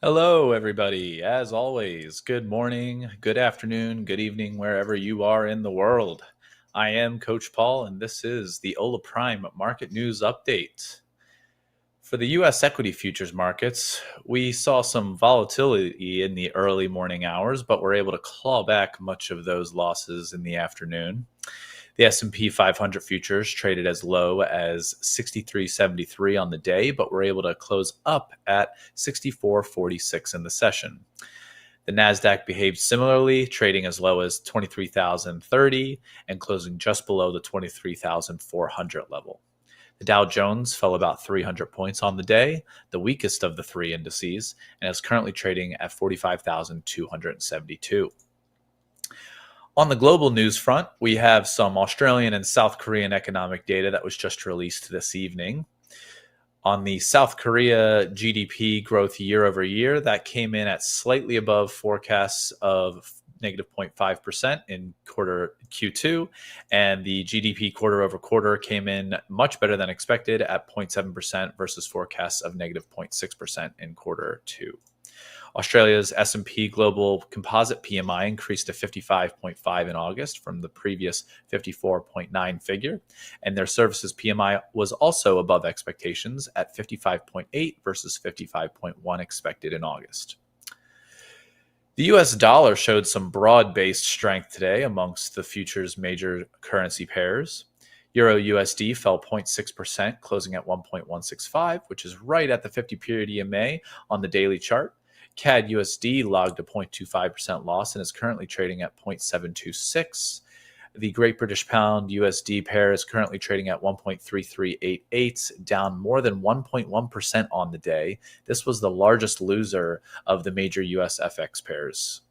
Hello, everybody. As always, good morning, good afternoon, good evening, wherever you are in the world. I am Coach Paul, and this is the Ola Prime Market News Update. For the U.S. equity futures markets, we saw some volatility in the early morning hours, but were able to claw back much of those losses in the afternoon. The S&P 500 futures traded as low as 63.73 on the day, but were able to close up at 64.46 in the session. The Nasdaq behaved similarly, trading as low as 23,030 and closing just below the 23,400 level. The Dow Jones fell about 300 points on the day, the weakest of the three indices, and is currently trading at 45,272. On the global news front, we have some Australian and South Korean economic data that was just released this evening. On the South Korea GDP growth year over year, that came in at slightly above forecasts of negative 0.5% in quarter Q2, and the GDP quarter over quarter came in much better than expected at 0.7% versus forecasts of negative 0.6% in quarter two. Australia's S&P Global Composite PMI increased to 55.5 in August from the previous 54.9 figure, and their services PMI was also above expectations at 55.8 versus 55.1 expected in August. The US dollar showed some broad-based strength today amongst the futures major currency pairs. Euro USD fell 0.6%, closing at 1.165, which is right at the 50-period EMA on the daily chart. CAD USD logged a 0.25% loss and is currently trading at 0.726. The Great British Pound USD pair is currently trading at 1.3388, down more than 1.1% on the day. This was the largest loser of the major US FX pairs.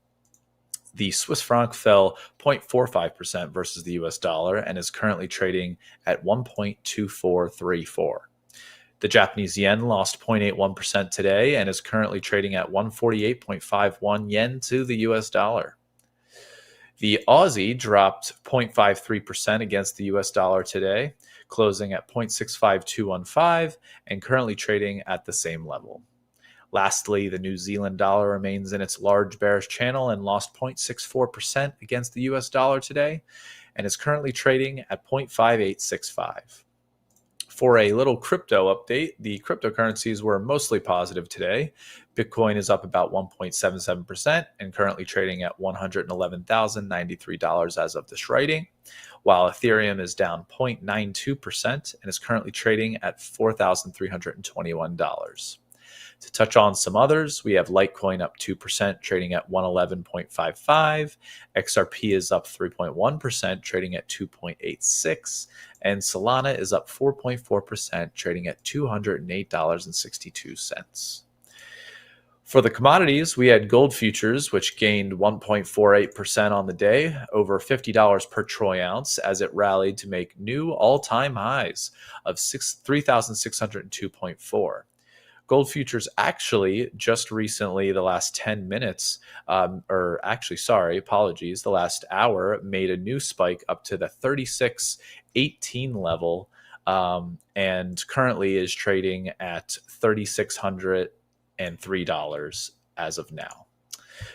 The Swiss franc fell 0.45% versus the US dollar and is currently trading at 1.2434. The Japanese yen lost 0.81% today and is currently trading at 148.51 yen to the US dollar. The Aussie dropped 0.53% against the US dollar today, closing at 0.65215 and currently trading at the same level. Lastly, the New Zealand dollar remains in its large bearish channel and lost 0.64% against the US dollar today and is currently trading at 0.5865. For a little crypto update, the cryptocurrencies were mostly positive today. Bitcoin is up about 1.77% and currently trading at $111,093 as of this writing, while Ethereum is down 0.92% and is currently trading at $4,321. To touch on some others, we have Litecoin up 2%, trading at 111.55. XRP is up 3.1%, trading at 2.86. And Solana is up 4.4%, trading at $208.62. For the commodities, we had gold futures, which gained 1.48% on the day, over $50 per troy ounce, as it rallied to make new all-time highs of 3,602.4. Gold futures actually just recently, the last 10 minutes, the last hour, made a new spike up to the 36.18 level and currently is trading at $3,603 as of now.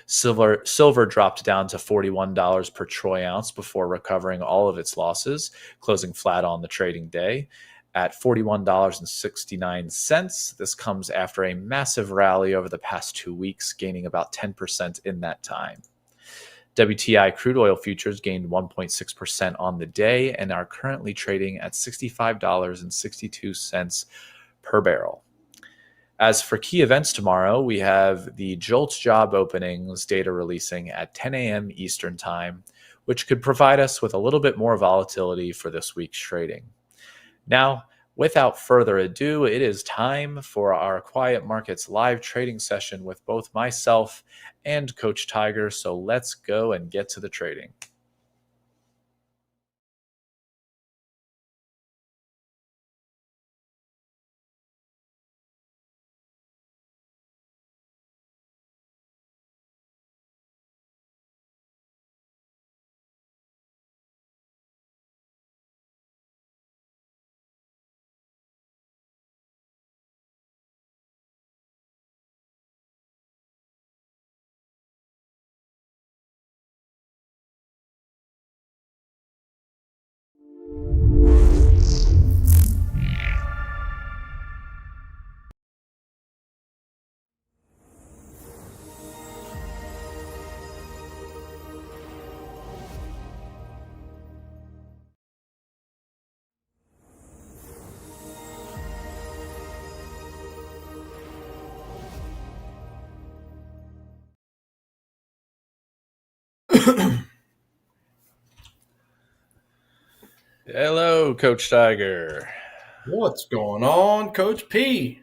Silver dropped down to $41 per troy ounce before recovering all of its losses, closing flat on the trading day at $41.69. This comes after a massive rally over the past 2 weeks, gaining about 10% in that time. WTI crude oil futures gained 1.6% on the day and are currently trading at $65.62 per barrel. As for key events tomorrow, we have the JOLTS job openings data releasing at 10 a.m. Eastern Time, which could provide us with a little bit more volatility for this week's trading. Now, without further ado, it is time for our Quiet Markets live trading session with both myself and Coach Tiger. So let's go and get to the trading. Hello, Coach Tiger. What's going on, Coach P?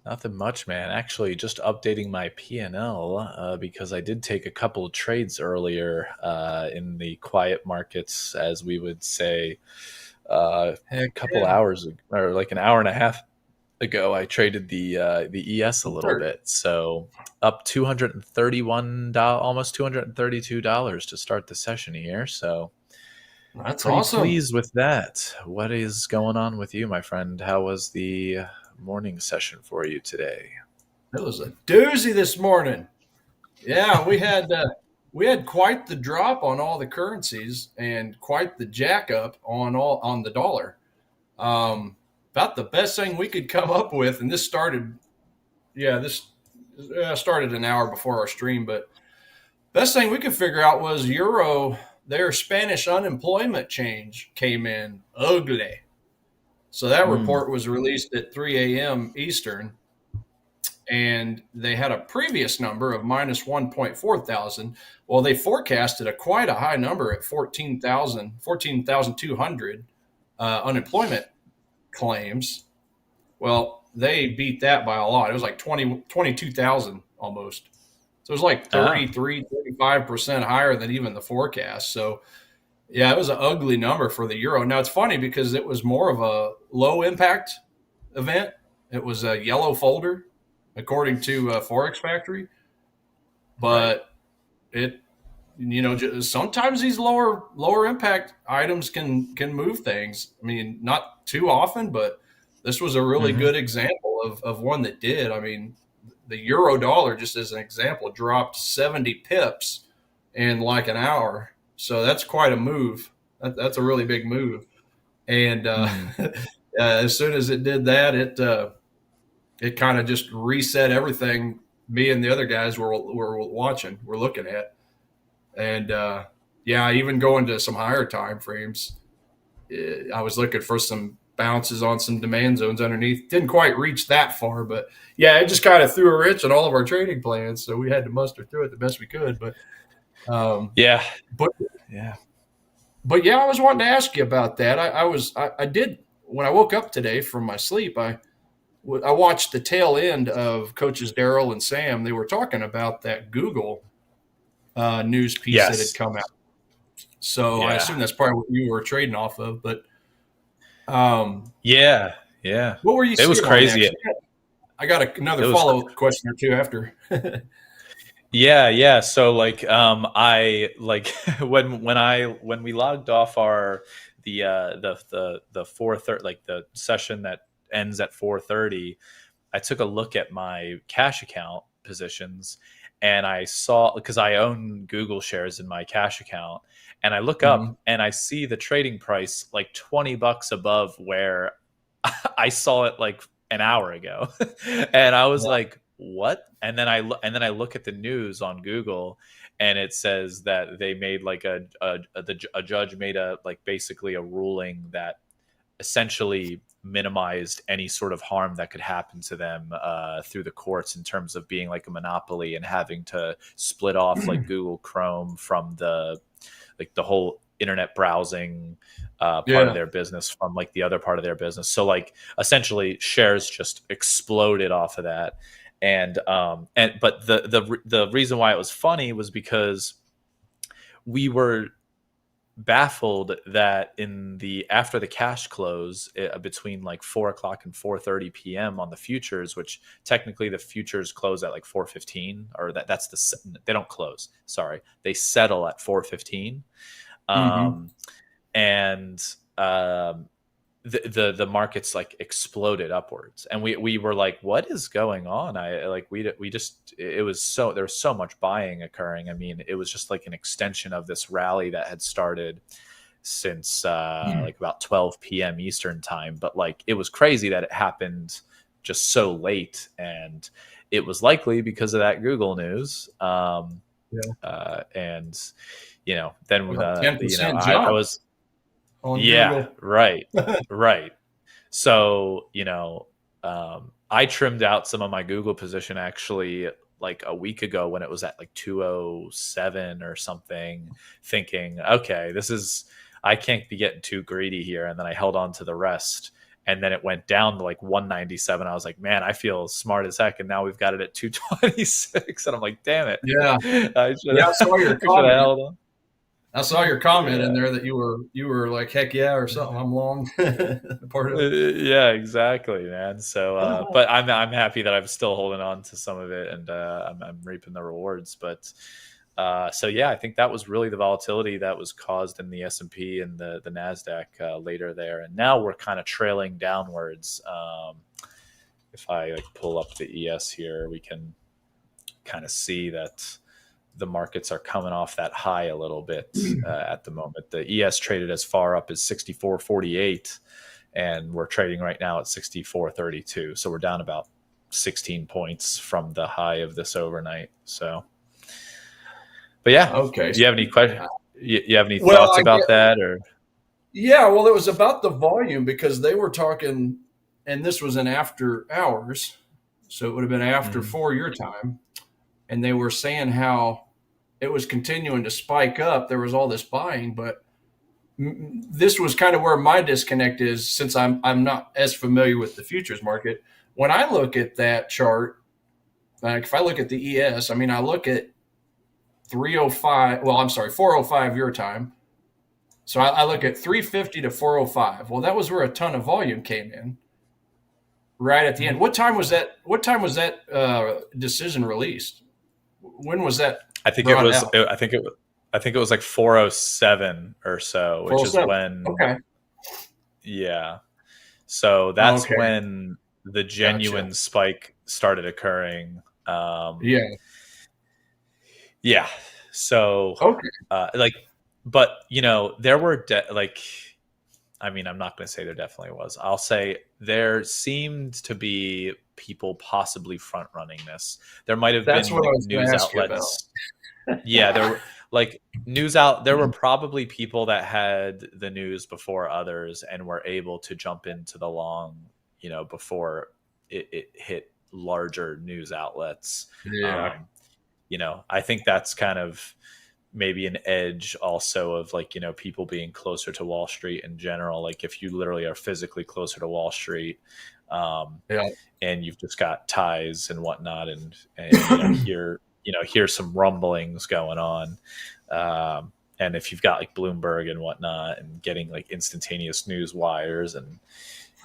Nothing much, man. Actually, just updating my P&L because I did take a couple of trades earlier in the quiet markets, as we would say, a Heck couple yeah. hours or like an hour and a half ago. I traded the ES a little Sure. bit, so up $231, almost $232 to start the session here. So That's pretty awesome. pleased with that. What is going on with you, my friend? How was the morning session for you today? It was a doozy this morning. Yeah, we had quite the drop on all the currencies and quite the jack up on the dollar. About the best thing we could come up with, and this started an hour before our stream, but best thing we could figure out was euro. Their Spanish unemployment change came in ugly. So that Mm. report was released at 3 a.m. Eastern, and they had a previous number of minus 1.4 thousand. Well, they forecasted quite a high number at 14,200 unemployment claims. Well, they beat that by a lot. It was like 22,000 almost. So it was like Ah. 35% higher than even the forecast. So yeah, it was an ugly number for the euro. Now it's funny because it was more of a low impact event. It was a yellow folder, according to Forex Factory. Right. But it, sometimes these lower impact items can move things. I mean, not too often, but this was a really Hmm. good example of one that did. I mean, the euro dollar, just as an example, dropped 70 pips in like an hour. So that's quite a move. That's a really big move. And Mm. as soon as it did that, it kind of just reset everything. Me and the other guys were watching, we're looking at, and yeah, even going to some higher time frames. I was looking for some bounces on some demand zones underneath. Didn't quite reach that far, but yeah, it just kind of threw a wrench in all of our trading plans. So we had to muster through it the best we could. Um, Yeah. but Yeah. but yeah, I was wanting to ask you about that. I did when I woke up today from my sleep. I watched the tail end of coaches Daryl and Sam. They were talking about that Google news piece that had Yes. come out. So I Yeah. assume that's probably what you were trading off of. But um, Yeah. Yeah. what were you It was seeing on that? crazy. 'Cause I got another It was follow up question or two after. Yeah, yeah. So like I like when we logged off our the 4:30, like the session that ends at 4:30, I took a look at my cash account positions, and I saw, because I own Google shares in my cash account, and I look Mhm. up and I see the trading price like $20 above where I saw it like an hour ago. And I was Yeah. like, what? And then I look at the news on Google, and it says that they made like a judge made a like basically a ruling that essentially minimized any sort of harm that could happen to them through the courts, in terms of being like a monopoly and having to split off like Google Chrome from the whole internet browsing part of Yeah. their business from like the other part of their business. So like essentially shares just exploded off of that. And but the reason why it was funny was because we were baffled that in the after the cash close, between like 4 o'clock and 4:30 p.m. on the futures, which technically the futures close at like 4:15, or that's they don't close, sorry, they settle at 4:15. Hmm. um, and um, the markets like exploded upwards, and we were like, what is going on? I like we just, it was so, there was so much buying occurring. I mean, it was just like an extension of this rally that had started since like about 12 p.m. Eastern time, but like it was crazy that it happened just so late, and it was likely because of that Google news. Yeah. And then About 10% I jump was, on yeah, Google. right, right. So, I trimmed out some of my Google position actually like a week ago when it was at like 207 or something, thinking, okay, I can't be getting too greedy here. And then I held on to the rest. And then it went down to like 197. I was like, man, I feel smart as heck. And now we've got it at 226. And I'm like, damn it. Yeah. I should Yeah. I have, saw your I should have comment. held on. I saw your comment in Yeah. there that you were like, heck yeah, or something. I'm long part of Yeah, exactly, man. So, it. but I'm happy that I'm still holding on to some of it, and I'm reaping the rewards. But so yeah, I think that was really the volatility that was caused in the S&P and the Nasdaq later there, and now we're kind of trailing downwards. If I like pull up the ES here, we can kind of see that the markets are coming off that high a little bit at the moment. The ES traded as far up as 64.48, and we're trading right now at 64.32. So we're down about 16 points from the high of this overnight. So, but yeah, Okay. you have any questions? You have any Well, thoughts about that, or? yeah, well, it was about the volume because they were talking, and this was in after hours, so it would have been after Mhm. 4 your time, and they were saying how it was continuing to spike up. There was all this buying, but this was kind of where my disconnect is since I'm not as familiar with the futures market. When I look at that chart, like if I look at the ES, I mean, I look at 305. Well, I'm sorry, 405 your time. So I look at 350 to 405. Well, that was where a ton of volume came in right at the end. What time was that? What time was that decision released? When was that I think it brought was. out? I think it was like 407 or so, which is 407. when. Okay. Yeah. So that's Okay. when the Gotcha. genuine spike started occurring. Yeah. Yeah. So, Okay. like, but there were like, I mean, I'm not going to say there definitely was. I'll say there seemed to be people possibly front running this. There might have That's been what I like was going to news ask you about. outlets. Yeah, there were like there were probably people that had the news before others and were able to jump into the long, before it hit larger news outlets. Yeah. Um, I think that's kind of maybe an edge also of like, people being closer to Wall Street in general. Like if you literally are physically closer to Wall Street, um, Yeah. and you've just got ties and whatnot, and hear some rumblings going on. And if you've got like Bloomberg and whatnot and getting like instantaneous news wires, and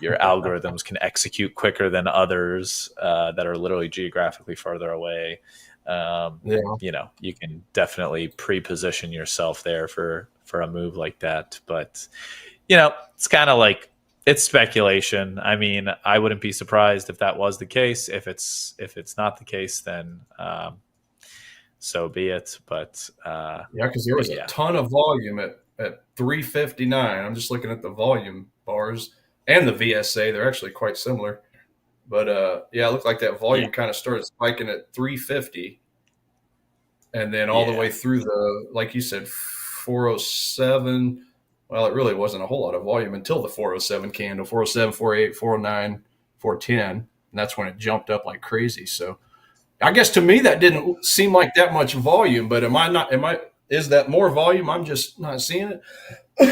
your algorithms can execute quicker than others that are literally geographically further away. Yeah. You can definitely pre-position yourself there for a move like that. But it's kind of like, it's speculation. I mean, I wouldn't be surprised if that was the case. If it's not the case, then so be it. Yeah. Because there was a Yeah, ton of volume at 359. I'm just looking at the volume bars and the VSA. They're actually quite similar. But yeah, it looked like that yeah, volume kind of started spiking at 350 and then all the yeah, way through the, like you said, 407. Well, it really wasn't a whole lot of volume until the 407 candle, 407, 408, 409, 410. And that's when it jumped up like crazy. So I guess to me, that didn't seem like that much volume, but is that more volume? I'm just not seeing it. I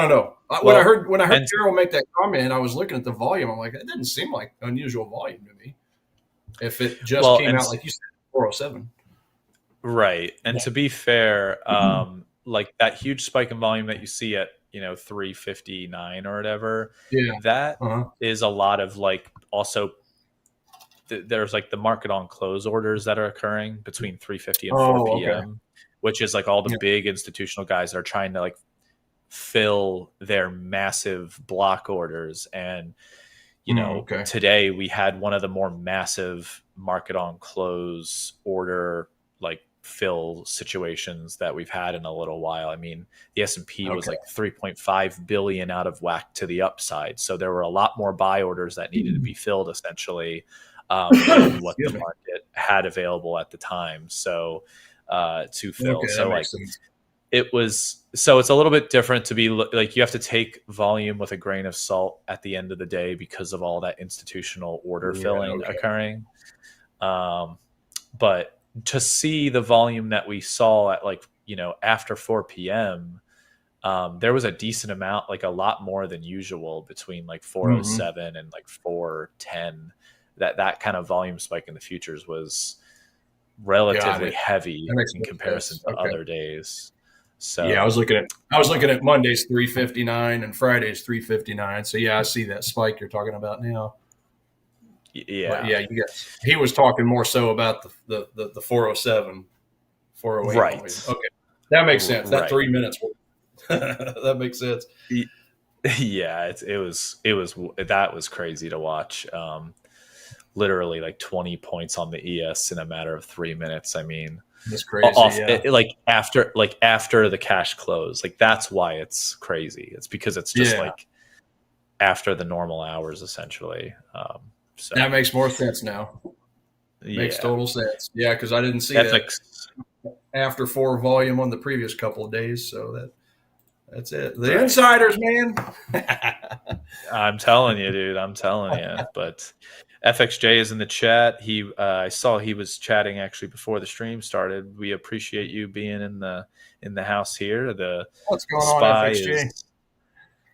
don't know. well, When I heard and Daryl make that comment, I was looking at the volume. I'm like, it didn't seem like unusual volume to me. If it just well, came and out like you said, 407. right. And to be fair, like that huge spike in volume that you see at 359 or whatever, Yeah. that Uh-huh. is a lot of like, also there's like the market on close orders that are occurring between 3:50 and 4 Oh, okay. p.m., which is like all the Yeah. big institutional guys that are trying to like fill their massive block orders. And Okay. today we had one of the more massive market on close order like fill situations that we've had in a little while. I mean, the S&P was Okay. like 3.5 billion out of whack to the upside, so there were a lot more buy orders that needed to be filled essentially, than what the Excuse me. market had available at the time, so to fill. Okay, that So like makes sense. it's a little bit different to be like, you have to take volume with a grain of salt at the end of the day because of all that institutional order Yeah. filling Okay. occurring. um, But to see the volume that we saw at like, after 4 p.m., there was a decent amount, like a lot more than usual between like Mm-hmm. 407 and like 410. That kind of volume spike in the futures was Got relatively it. heavy That makes in more comparison sense. to Okay. other days. Yeah, I was So, looking at Monday's 359 and Friday's 359. So yeah, I see that spike you're talking about now. But yeah, yeah, he was talking more so about the 407, 408 volume. right, Okay. That makes sense. That right. 3 minutes that makes sense. Yeah, it was that was crazy to watch. Literally like 20 points on the ES in a matter of 3 minutes. I mean, That's crazy. off Yeah. like after the cash close, like that's why it's crazy. It's because it's just Yeah. like after the normal hours essentially. That So makes more sense now. Makes yeah, total sense. Yeah, because I didn't see that FX, after four volume on the previous couple of days. So that's it. The right. insiders, man. I'm telling you, dude. I'm telling you. But FXJ is in the chat. I saw he was chatting actually before the stream started. We appreciate you being in the house here. What's The going on, spy FXJ? is.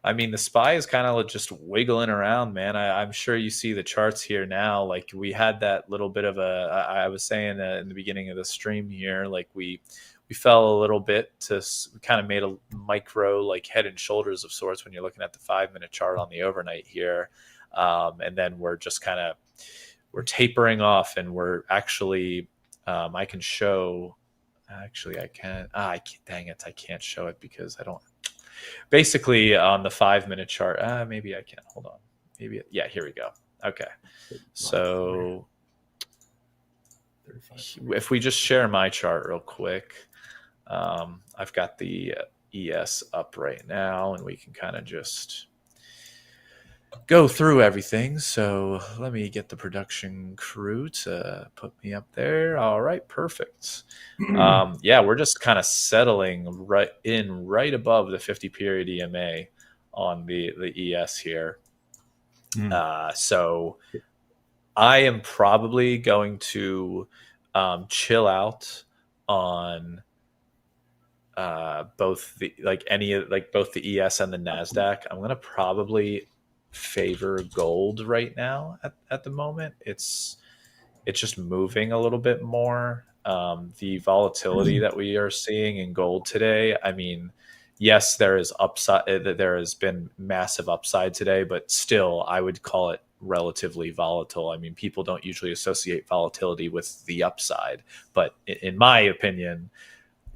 I mean, the spy is kind of just wiggling around, man. I'm sure you see the charts here now. Like we had that little bit of I was saying in the beginning of the stream here, like we fell a little bit we kind of made a micro like head and shoulders of sorts when you're looking at the 5 minute chart on the overnight here, and then we're tapering off, and we're actually I can show. Actually, I can't. Dang it, I can't show it because I don't basically on the 5 minute chart. Maybe I can. Hold on. Maybe. Yeah, here we go. Okay. So if we just share my chart real quick, I've got the ES up right now, and we can kind of just go through everything. So let me get the production crew to put me up there. All right, perfect. Yeah, we're just kind of settling right above the 50 period EMA on the ES here. So I am probably going to chill out on both the both the ES and the Nasdaq. I'm gonna probably favor gold right now at the moment. It's just moving a little bit more. The volatility that we are seeing in gold today. I mean, yes, there is upside. There has been massive upside today, but still, I would call it relatively volatile. I mean, people don't usually associate volatility with the upside, but in my opinion,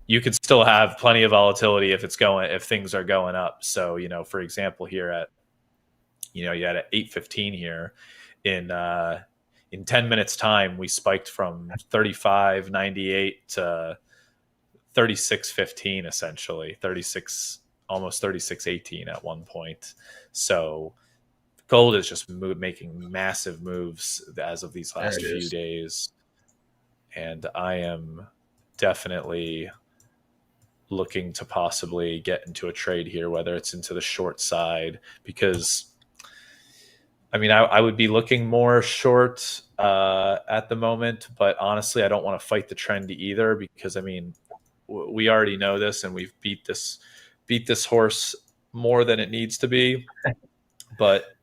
you could still have plenty of volatility if things are going up. So, for example, here at you had at 8:15 here in 10 minutes time, we spiked from 35.98 to 36.15, essentially 36, almost 36.18 at one point. So gold is just making massive moves as of these There last it few is. days. And I am definitely looking to possibly get into a trade here, whether it's into the short side, because I mean, I would be looking more short at the moment, but honestly, I don't want to fight the trend either because I mean, we already know this, and we've beat this horse more than it needs to be. But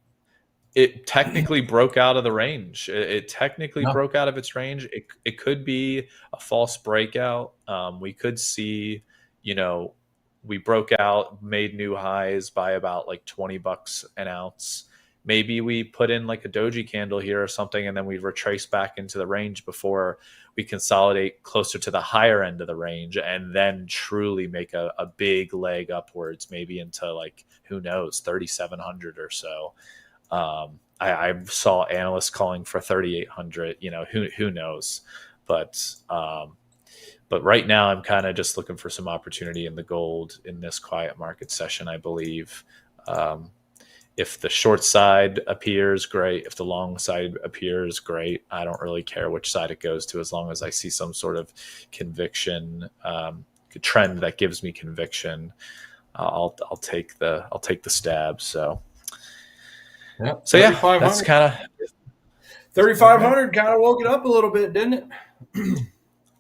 it technically broke out of the range. It technically No. broke out of its range. It could be a false breakout. We could see, you know, we broke out, made new highs by about like $20 an ounce. Maybe we put in like a doji candle here or something, and then we retrace back into the range before we consolidate closer to the higher end of the range, and then truly make a big leg upwards, maybe into like, who knows, 3,700 or so. I saw analysts calling for 3,800. Who knows, but but right now I'm kind of just looking for some opportunity in the gold in this quiet market session. I believe if the short side appears, great. If the long side appears, great. I don't really care which side it goes to, as long as I see some sort of conviction, trend that gives me conviction. I'll take the stab. Yep. So yeah, that's 3,500. kind of 3,500 kind of woke it up a little bit, didn't it?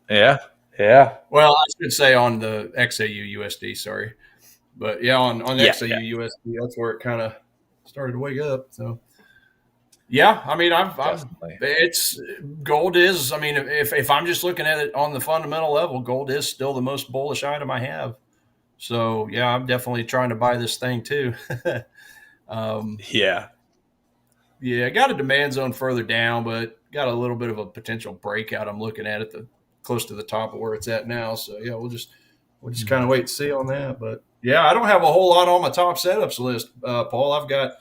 Yeah. Yeah. Well, I should say on the XAU USD, sorry. But yeah, on Yeah. XAU Yeah. USD, that's where it kind of started to wake up. So yeah, I mean, I've Definitely. it's gold is. I mean, if I'm just looking at it on the fundamental level, gold is still the most bullish item I have. So yeah, I'm definitely trying to buy this thing too. um, Yeah. yeah, got a demand zone further down, but got a little bit of a potential breakout. I'm looking at the close to the top of where it's at now. So yeah, we'll just kind of Mhm. wait and see on that. But yeah, I don't have a whole lot on my top setups list, Paul. I've got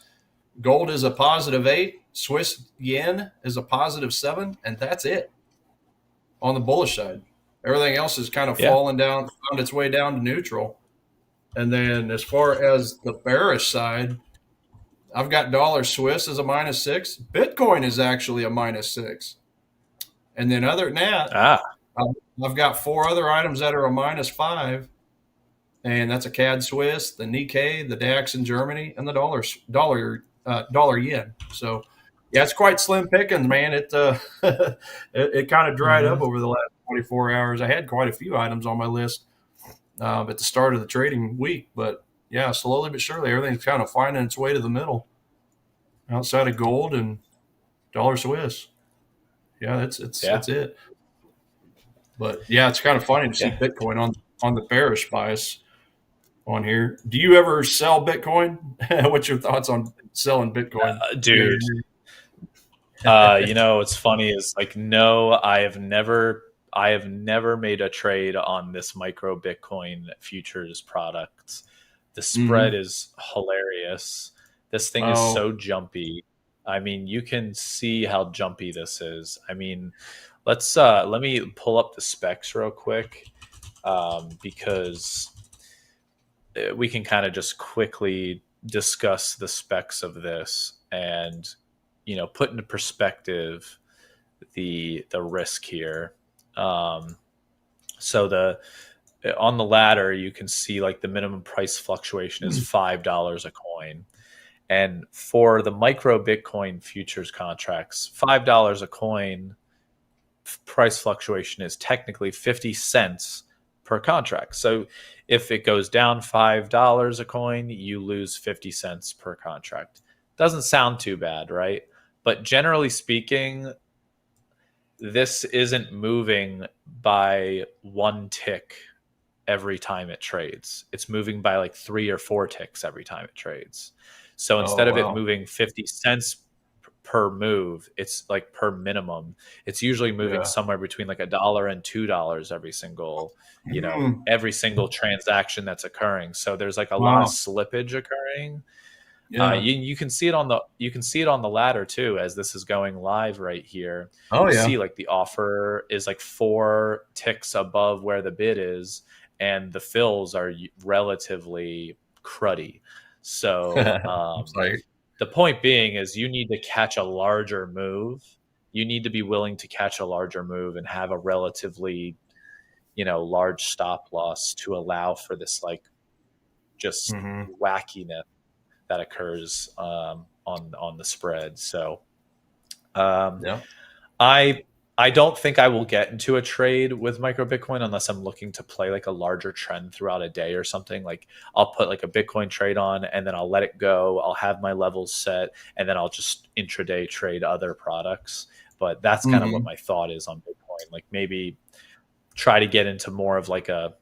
gold is a +8, Swiss yen is a +7, and that's it on the bullish side. Everything else is kind of Yeah. falling down, found its way down to neutral. And then as far as the bearish side, I've got dollar Swiss as a -6. Bitcoin is actually a -6. And then other than that, Ah. I've got four other items that are a -5, and that's a CAD Swiss, the Nikkei, the DAX in Germany, and the dollar yen. So yeah, it's quite slim pickings, man. It kind of dried up Hmm. over the last 24 hours. I had quite a few items on my list at the start of the trading week, but yeah, slowly but surely, everything's kind of finding its way to the middle outside of gold and dollar Swiss. Yeah, Yeah. that's it. But yeah, it's kind of funny to see Yeah. Bitcoin on the bearish bias on here. Do you ever sell Bitcoin? What's your thoughts on selling Bitcoin? Dude. What's funny is like, no, I have never made a trade on this micro Bitcoin futures product. The spread Hmm. is hilarious. This thing is Oh, so jumpy. I mean, you can see how jumpy this is. I mean, let me pull up the specs real quick, because we can kind of just quickly discuss the specs of this and put into perspective the risk here. Um, so the on the ladder, you can see like the minimum price fluctuation is $5 a coin, and for the micro Bitcoin futures contracts, $5 a coin price fluctuation is technically 50 cents per contract. So if it goes down $5 a coin, you lose 50 cents per contract. Doesn't sound too bad, right? But generally speaking, this isn't moving by one tick every time it trades. It's moving by like 3 or 4 ticks every time it trades. So oh instead of it wow, moving 50 cents per move, it's like per minimum. It's usually moving yeah, somewhere between like $1 and $2 Hmm. every single transaction that's occurring. So there's like a lot of Wow, slippage occurring. yeah, You can see it on the ladder too, as this is going live right here. oh You yeah, see like the offer is like 4 ticks above where the bid is, and the fills are relatively cruddy. So it's like, the point being is you need to catch a larger move. You need to be willing to catch a larger move and have a relatively large stop loss to allow for this like just hmm, wackiness that occurs on the spread. So um, yeah, I I don't think I will get into a trade with micro Bitcoin unless I'm looking to play like a larger trend throughout a day or something. Like I'll put like a Bitcoin trade on and then I'll let it go. I'll have my levels set and then I'll just intraday trade other products. But that's kind of what hmm, my thought is on Bitcoin. Like maybe try to get into more of like a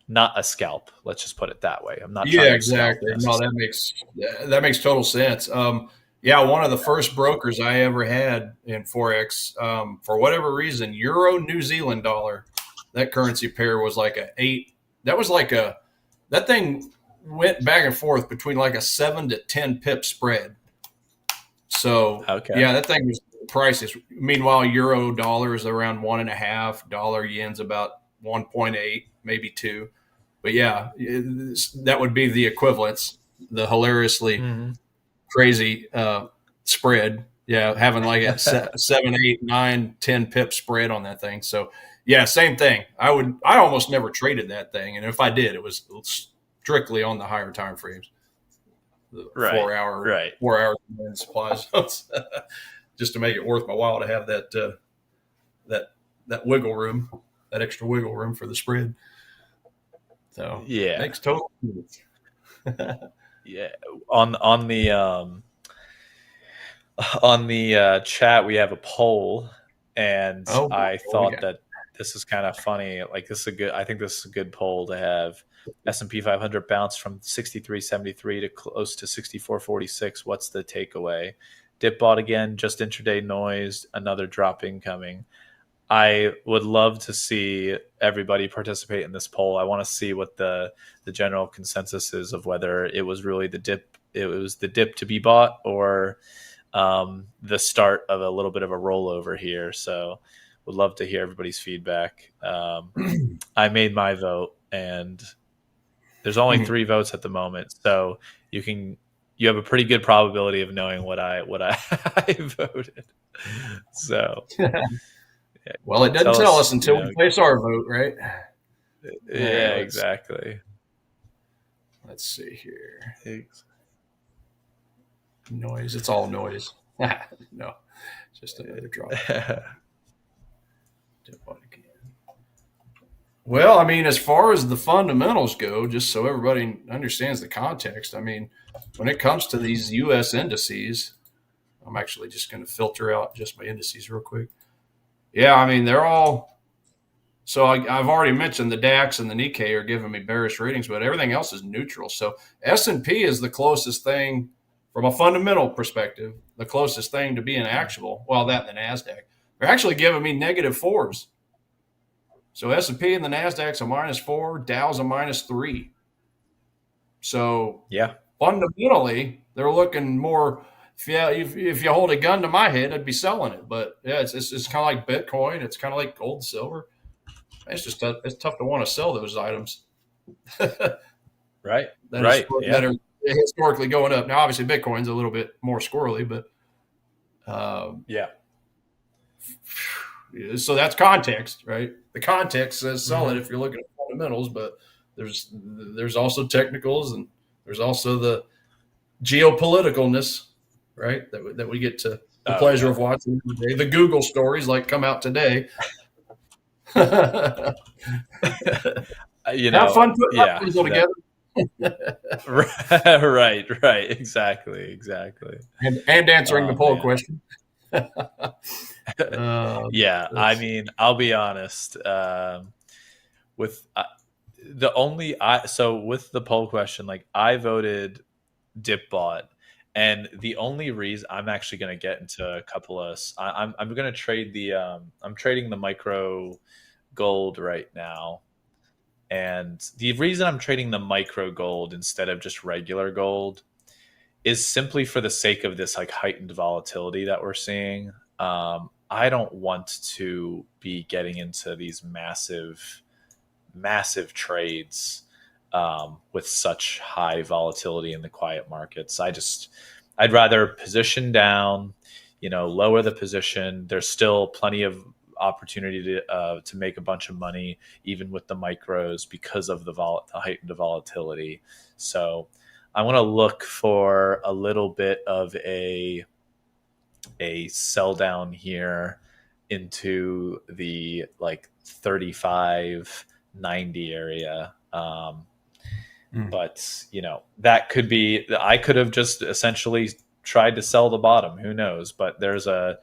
not a scalp. Let's just put it that way. I'm not yeah, trying to scalp exactly. No, necessarily. that makes total sense. Yeah, one of the first brokers I ever had in Forex, for whatever reason, Euro New Zealand dollar, that currency pair was like a eight. That was like a that thing went back and forth between like a 7 to 10 pip spread. So Okay. yeah, that thing was priceless. Meanwhile, euro dollar is around 1.5, dollar yen's about 1.8, maybe two. But yeah, that would be the equivalence, the hilariously Mhm. crazy spread. Yeah, having like a 7, 8, 9, 10 pip spread on that thing. So yeah, same thing. I almost never traded that thing, and if I did, it was strictly on the higher time frames, the Right. Right. 4 hour supplies, just to make it worth my while to have that that wiggle room, that extra wiggle room for the spread. So Yeah. makes total sense. Yeah. On the on the chat, we have a poll, and Oh, I what we thought got? that this is kind of funny. Like, this is a good. I think this is a good poll to have. S&P 500 bounce from 63.73 to close to 64.46. What's the takeaway? Dip bought again. Just intraday noise. Another drop incoming. I would love to see everybody participate in this poll. I want to see what the general consensus is of whether it was really the dip. It was the dip to be bought, or the start of a little bit of a rollover here. So would love to hear everybody's feedback. I made my vote, and there's only 3 votes at the moment. So you have a pretty good probability of knowing what I I voted. So yeah, Well, it doesn't tell tell us, us until we place our vote, right? All right, yeah, exactly. let's see here. Noise. It's all noise. No, just another drop. Well, I mean, as far as the fundamentals go, just so everybody understands the context, I mean, when it comes to these U.S. indices, I'm actually just going to filter out just my indices real quick. Yeah, I mean, they're all. So I've already mentioned the DAX and the Nikkei are giving me bearish readings, but everything else is neutral. So S&P is the closest thing from a fundamental perspective, the closest thing to being actionable. Well, that and the NASDAQ. They're actually giving me -4s. So S&P and the NASDAQ's a -4, Dow's a -3. So Yeah. fundamentally, they're looking more. If you hold a gun to my head, I'd be selling it. But yeah, it's kind of like Bitcoin. It's kind of like gold, silver. It's just it's tough to want to sell those items Right. that is Right. that Yeah. are historically going up. Now, obviously, Bitcoin's a little bit more squirrely, but Yeah. so that's context, right? The context says sell it Mm-hmm. if you're looking at fundamentals, but there's also technicals and there's also the geopoliticalness, right? That we get to the Oh pleasure yeah. of watching today. The Google stories like come out today. Have fun putting my Yeah. puzzle together Right. Right. Exactly. Exactly. and answering the Oh poll man. question. Yeah. I That's mean, I'll be honest. With the only I so with the poll question, like, I voted Dipbot, and the only reason I'm actually going to get into a couple of I'm going to trade the I'm trading the micro gold right now. And the reason I'm trading the micro gold instead of just regular gold is simply for the sake of this, like, heightened volatility that we're seeing. I don't want to be getting into these massive trades with such high volatility in the quiet markets. I'd rather position down, lower the position. There's still plenty of opportunity to make a bunch of money even with the micros because of the heightened volatility. So I want to look for a little bit of a sell down here into the, like, 35.90 area. But that could be, I could have just essentially tried to sell the bottom. Who knows? But there's a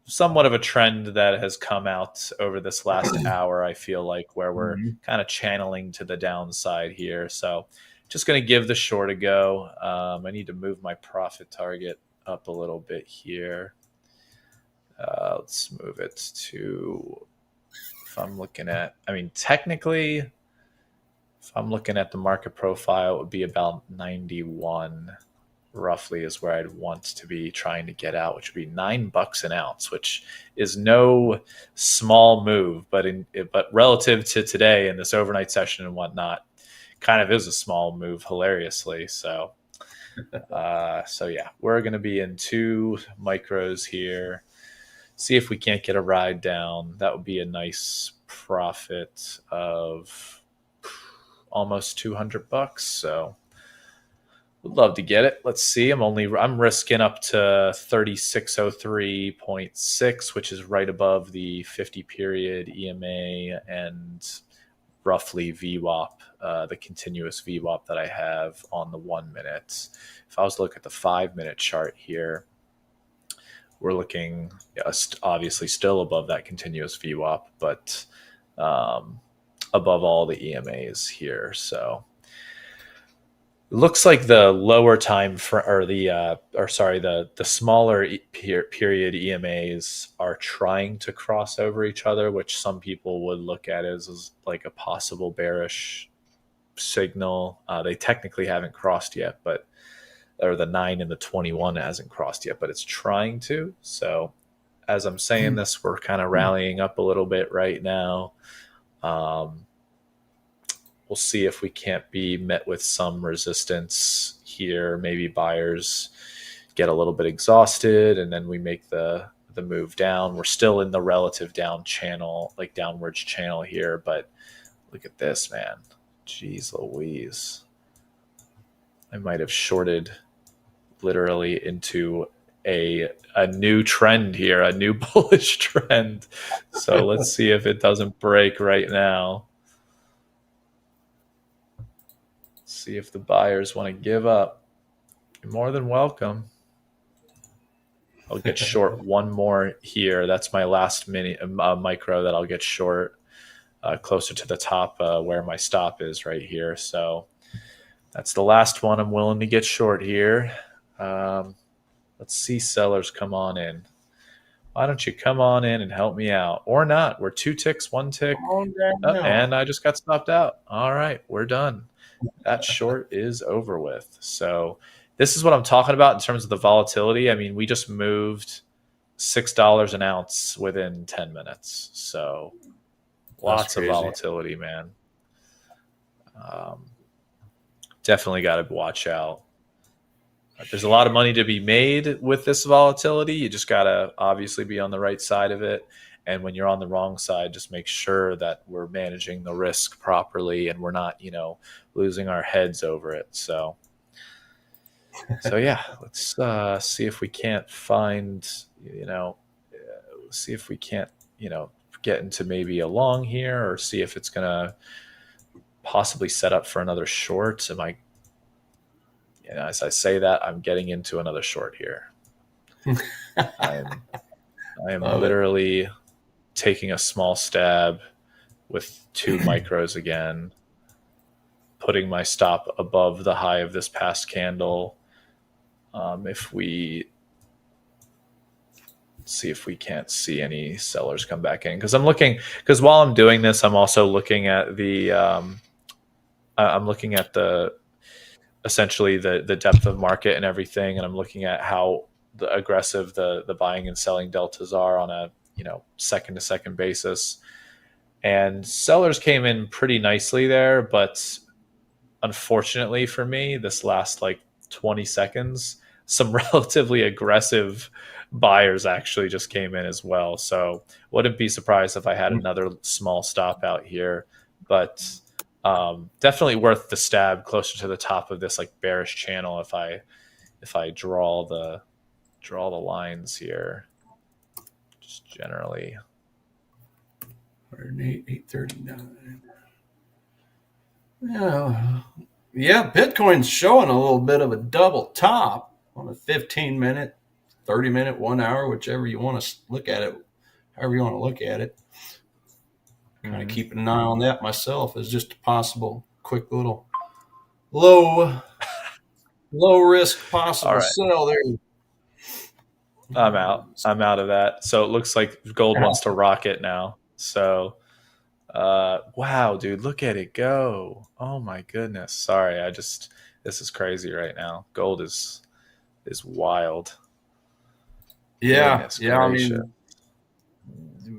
somewhat of a trend that has come out over this last hour, I feel like, where we're kind of channeling to the downside here. So just going to give the short a go. I need to move my profit target up a little bit here. Let's move it to, if I'm looking at, I mean, technically, if I'm looking at the market profile, it would be about 91 roughly is where I'd want to be trying to get out, which would be $9 an ounce, which is no small move, but relative to today and this overnight session and whatnot, kind of is a small move, hilariously. So yeah, we're going to be in 2 micros here. See if we can't get a ride down. That would be a nice profit of almost $200. So Would love to get it. Let's see. I'm risking up to 3603.6, which is right above the 50 period EMA and roughly VWAP, the continuous VWAP that I have on the 1 minute. If I was to look at the 5 minute chart here, we're looking obviously still above that continuous VWAP, but above all the EMAs here. So it looks like the lower time or the smaller period EMAs are trying to cross over each other, which some people would look at as like a possible bearish signal. They technically haven't crossed yet, but or the 9 and the 21 hasn't crossed yet, but it's trying to. So as I'm saying this, we're kind of rallying up a little bit right now. We'll see if we can't be met with some resistance here. Maybe buyers get a little bit exhausted and then we make the move down. We're still in the relative down channel, like downwards channel here, but look at this, man. Jeez Louise. I might have shorted literally into a new trend here, a new bullish trend. So let's see if it doesn't break right now. See if the buyers want to give up. You're more than welcome. I'll get short one more here. That's my last micro that I'll get short, closer to the top where my stop is right here. So that's the last one I'm willing to get short here. Let's see sellers come on in. Why don't you come on in and help me out? Or not. We're 2 ticks, 1 tick. And I just got stopped out. All right, we're done. That short is over with. So this is what I'm talking about in terms of the volatility. I mean, we just moved $6 an ounce within 10 minutes. So lots of volatility, man. Definitely got to watch out. There's a lot of money to be made with this volatility. You just got to obviously be on the right side of it. And when you're on the wrong side, just make sure that we're managing the risk properly and we're not, losing our heads over it. So yeah, let's see if we can't find, see if we can't, get into maybe a long here, or see if it's going to possibly set up for another short. As I say that, I'm getting into another short here. I am literally taking a small stab with 2 micros again, putting my stop above the high of this past candle. If we see if we can't see any sellers come back in, because while I'm doing this, I'm also looking at essentially the depth of market and everything, and I'm looking at how aggressive the buying and selling deltas are on a second to second basis. And sellers came in pretty nicely there, but unfortunately for me, this last 20 seconds, some relatively aggressive buyers actually just came in as well. So wouldn't be surprised if I had another small stop out here, but definitely worth the stab closer to the top of this bearish channel if I draw the lines here, just generally. 108, 839. Yeah, Bitcoin's showing a little bit of a double top on a 15-minute, 30-minute, 1 hour, whichever you want to look at it, however you want to look at it. Kind of keeping an eye on that myself as just a possible quick little low risk possible sell there. I'm out of that. So it looks like gold wants to rock it now. So wow, dude, look at it go. Oh my goodness. Sorry, this is crazy right now. Gold is wild. Yeah. I mean,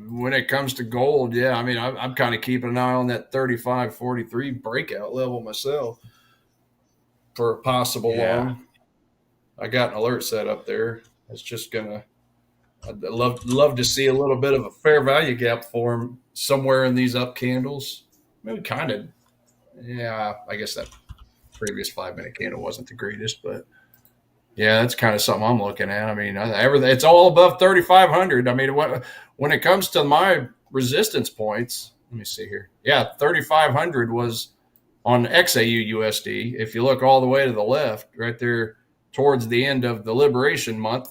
when it comes to gold, I'm kind of keeping an eye on that 35.43 breakout level myself for a possible long. I got an alert set up there. It's just I'd love to see a little bit of a fair value gap form somewhere in these up candles. Maybe I guess that previous 5-minute candle wasn't the greatest, but yeah, that's kind of something I'm looking at. I mean, it's all above 3,500. I mean, when it comes to my resistance points, let me see here. Yeah, 3,500 was on XAU USD. If you look all the way to the left, right there towards the end of the Liberation Month,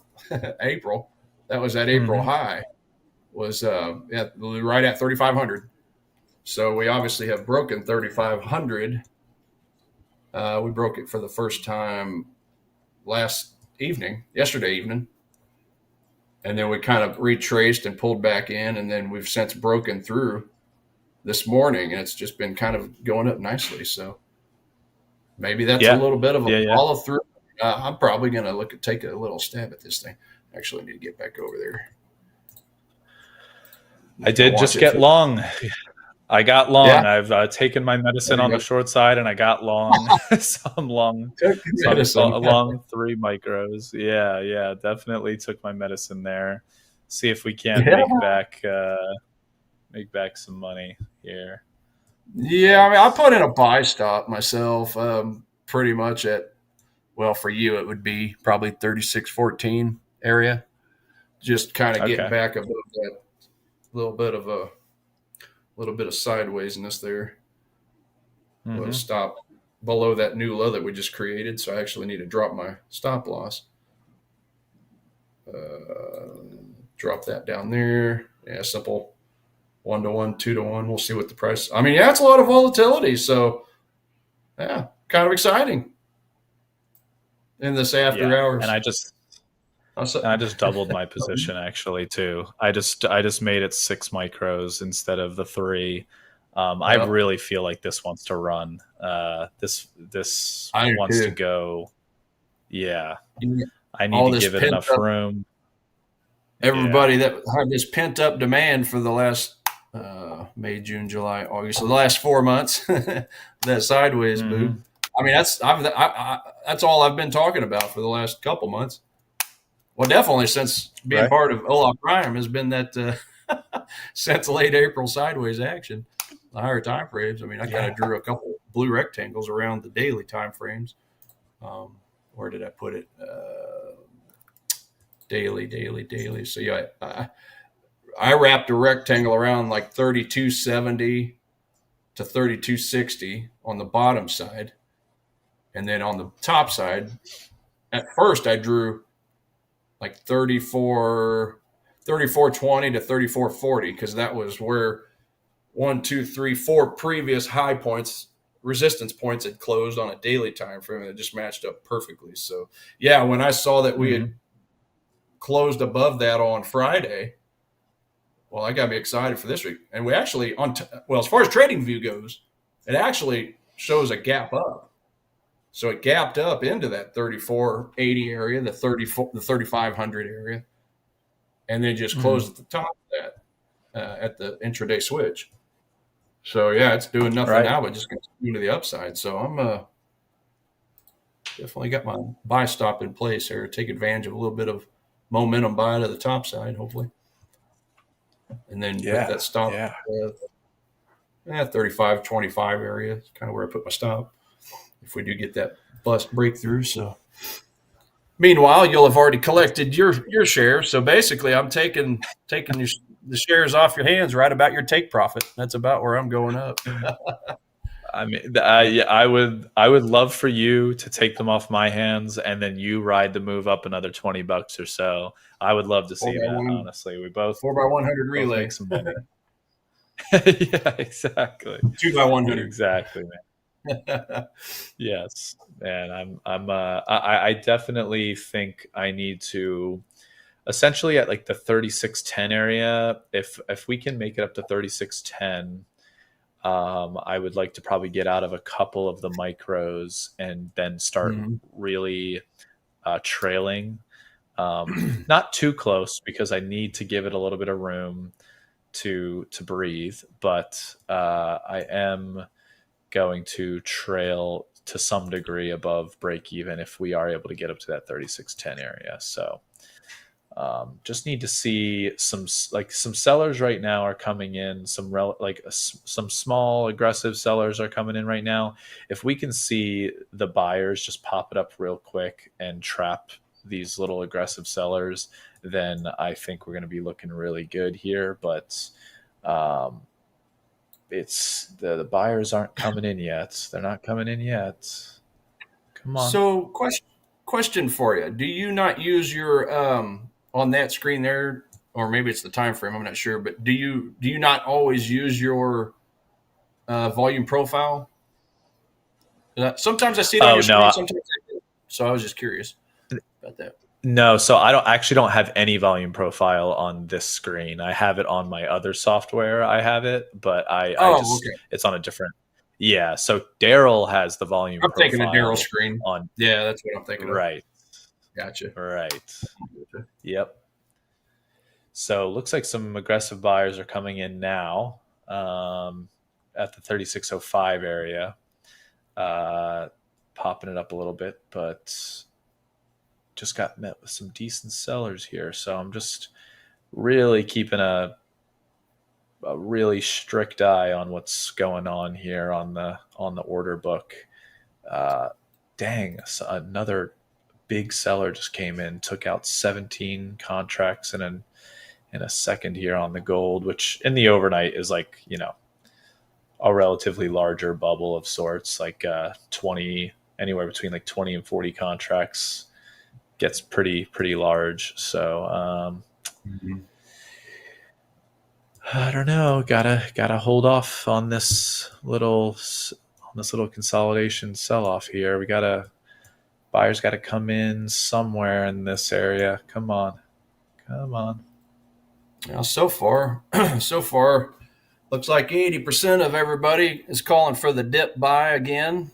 April, that was that April high, was right at 3,500. So we obviously have broken 3,500. We broke it for the first time yesterday evening. And then we kind of retraced and pulled back in. And then we've since broken through this morning. And it's just been kind of going up nicely. So maybe that's a little bit of a follow through. I'm probably going to take a little stab at this thing. Actually, I need to get back over there. I did just get long. I got long. Yeah. I've taken my medicine on the short side, and I got long. So I'm long. Long 3 micros. Yeah, definitely took my medicine there. See if we can't make back some money here. Yeah, I mean, I put in a buy stop myself, pretty much at, well, for you it would be probably 36.14 area. Just kind of getting back above that little bit of sidewaysness there. We'll stop below that new low that we just created, so I actually need to drop my stop loss. Drop that down there. Yeah, simple 1-to-1, 2-to-1. We'll see what the price. I mean, it's a lot of volatility, so yeah, kind of exciting in this after hours. And I just doubled my position actually too. I just made it 6 micros instead of the 3. I really feel like this wants to run. This wants to go. Yeah. I need to give it enough room. Everybody that had this pent up demand for the last May, June, July, August, so the last 4 months, that sideways move. I mean, that's all I've been talking about for the last couple months. Well, definitely since being part of Hola Prime has been that since late April sideways action, the higher time frames. I mean, I kind of drew a couple blue rectangles around the daily time frames. Where did I put it? Daily. So yeah, I wrapped a rectangle around like 3270 to 3260 on the bottom side, and then on the top side, at first I drew like 3420 to 3440 because that was where 1, 2, 3, 4 previous high points, resistance points had closed on a daily time frame, and it just matched up perfectly. So yeah, when I saw that we had closed above that on Friday, well, that got me excited for this week. And we actually, as far as trading view goes, it actually shows a gap up. So it gapped up into that 3480 area, the 3500 area, and then just closed at the top of that at the intraday switch. So yeah, it's doing nothing now but just continue to the upside. So I'm definitely got my buy stop in place here. Take advantage of a little bit of momentum buy to the top side, hopefully, and then put that stop. 35.25 area is kind of where I put my stop if we do get that bust breakthrough. So meanwhile, you'll have already collected your share. So basically, I'm taking the shares off your hands right about your take profit. That's about where I'm going up. I mean, I would love for you to take them off my hands, and then you ride the move up another $20 or so. I would love to see that. Honestly, we both 4x100 relay, make some money. Yeah, exactly. 2x100, exactly, man. Yes, and I definitely think I need to essentially at like the 3610 area. If we can make it up to 3610. I would like to probably get out of a couple of the micros and then start really trailing. Not too close because I need to give it a little bit of room to breathe, but I am going to trail to some degree above break even if we are able to get up to that 3610 area. So Just need to see some sellers right now are coming in. Some small aggressive sellers are coming in right now. If we can see the buyers just pop it up real quick and trap these little aggressive sellers, then I think we're going to be looking really good here. But um, it's the buyers aren't coming in yet. They're not coming in yet. Come on. So, question for you: do you not use your on that screen there, or maybe it's the time frame? I'm not sure, but do you not always use your volume profile? Sometimes I see it on Oh your no, screen, sometimes I do. So I was just curious about that. no, so I don't have any volume profile on this screen. I have it on my other software. I have it, but I Oh, just okay. it's on a different. Yeah, so Daryl has the volume I'm thinking of Daryl profile screen. on. Yeah, that's what I'm thinking of. Right, Gotcha. right. Yep. So looks like some aggressive buyers are coming in now, at the 3605 area, uh, popping it up a little bit, but just got met with some decent sellers here. So I'm just really keeping a really strict eye on what's going on here on the order book. Uh, Dang, so another big seller just came in, took out 17 contracts in a second here on the gold, which in the overnight is like, a relatively larger bubble of sorts, like 20, anywhere between like 20 and 40 contracts gets pretty large. So Mhm. I don't know. Gotta hold off on this little consolidation sell off here. Buyers gotta come in somewhere in this area. Come on, come on. Now, so far, so far, looks like 80% of everybody is calling for the dip buy again.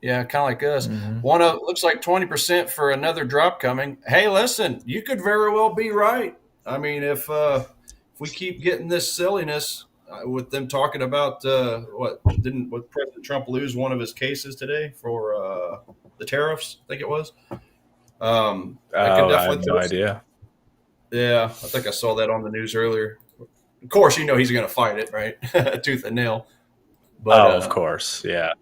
Yeah, kind of like us. Mm-hmm. Looks like 20% for another drop coming. Hey, listen, you could very well be right. I mean, if we keep getting this silliness with them talking about what President Trump lose one of his cases today for the tariffs? I think it was. That could Oh, I have definitely no throw. idea. Yeah, I think I saw that on the news earlier. Of course, he's going to fight it, right, tooth and nail. But Oh, of course, yeah.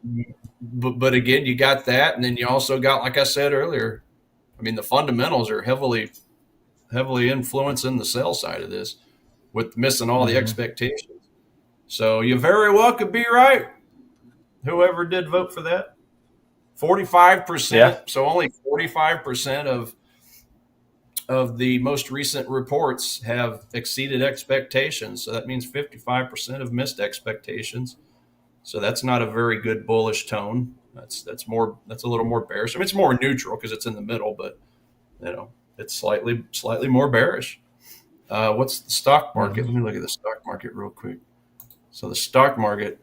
but again, you got that, and then you also got, like I said earlier, I mean, the fundamentals are heavily influencing the sell side of this, with missing all the Mm-hmm. expectations. So you very well could be right. Whoever did vote for that, 45%. Yeah. So only 45% of the most recent reports have exceeded expectations. So that means 55% have missed expectations. So that's not a very good bullish tone. That's a little more bearish. I mean, it's more neutral because it's in the middle, but it's slightly more bearish. What's the stock market? Mm-hmm. Let me look at the stock market real quick. So the stock market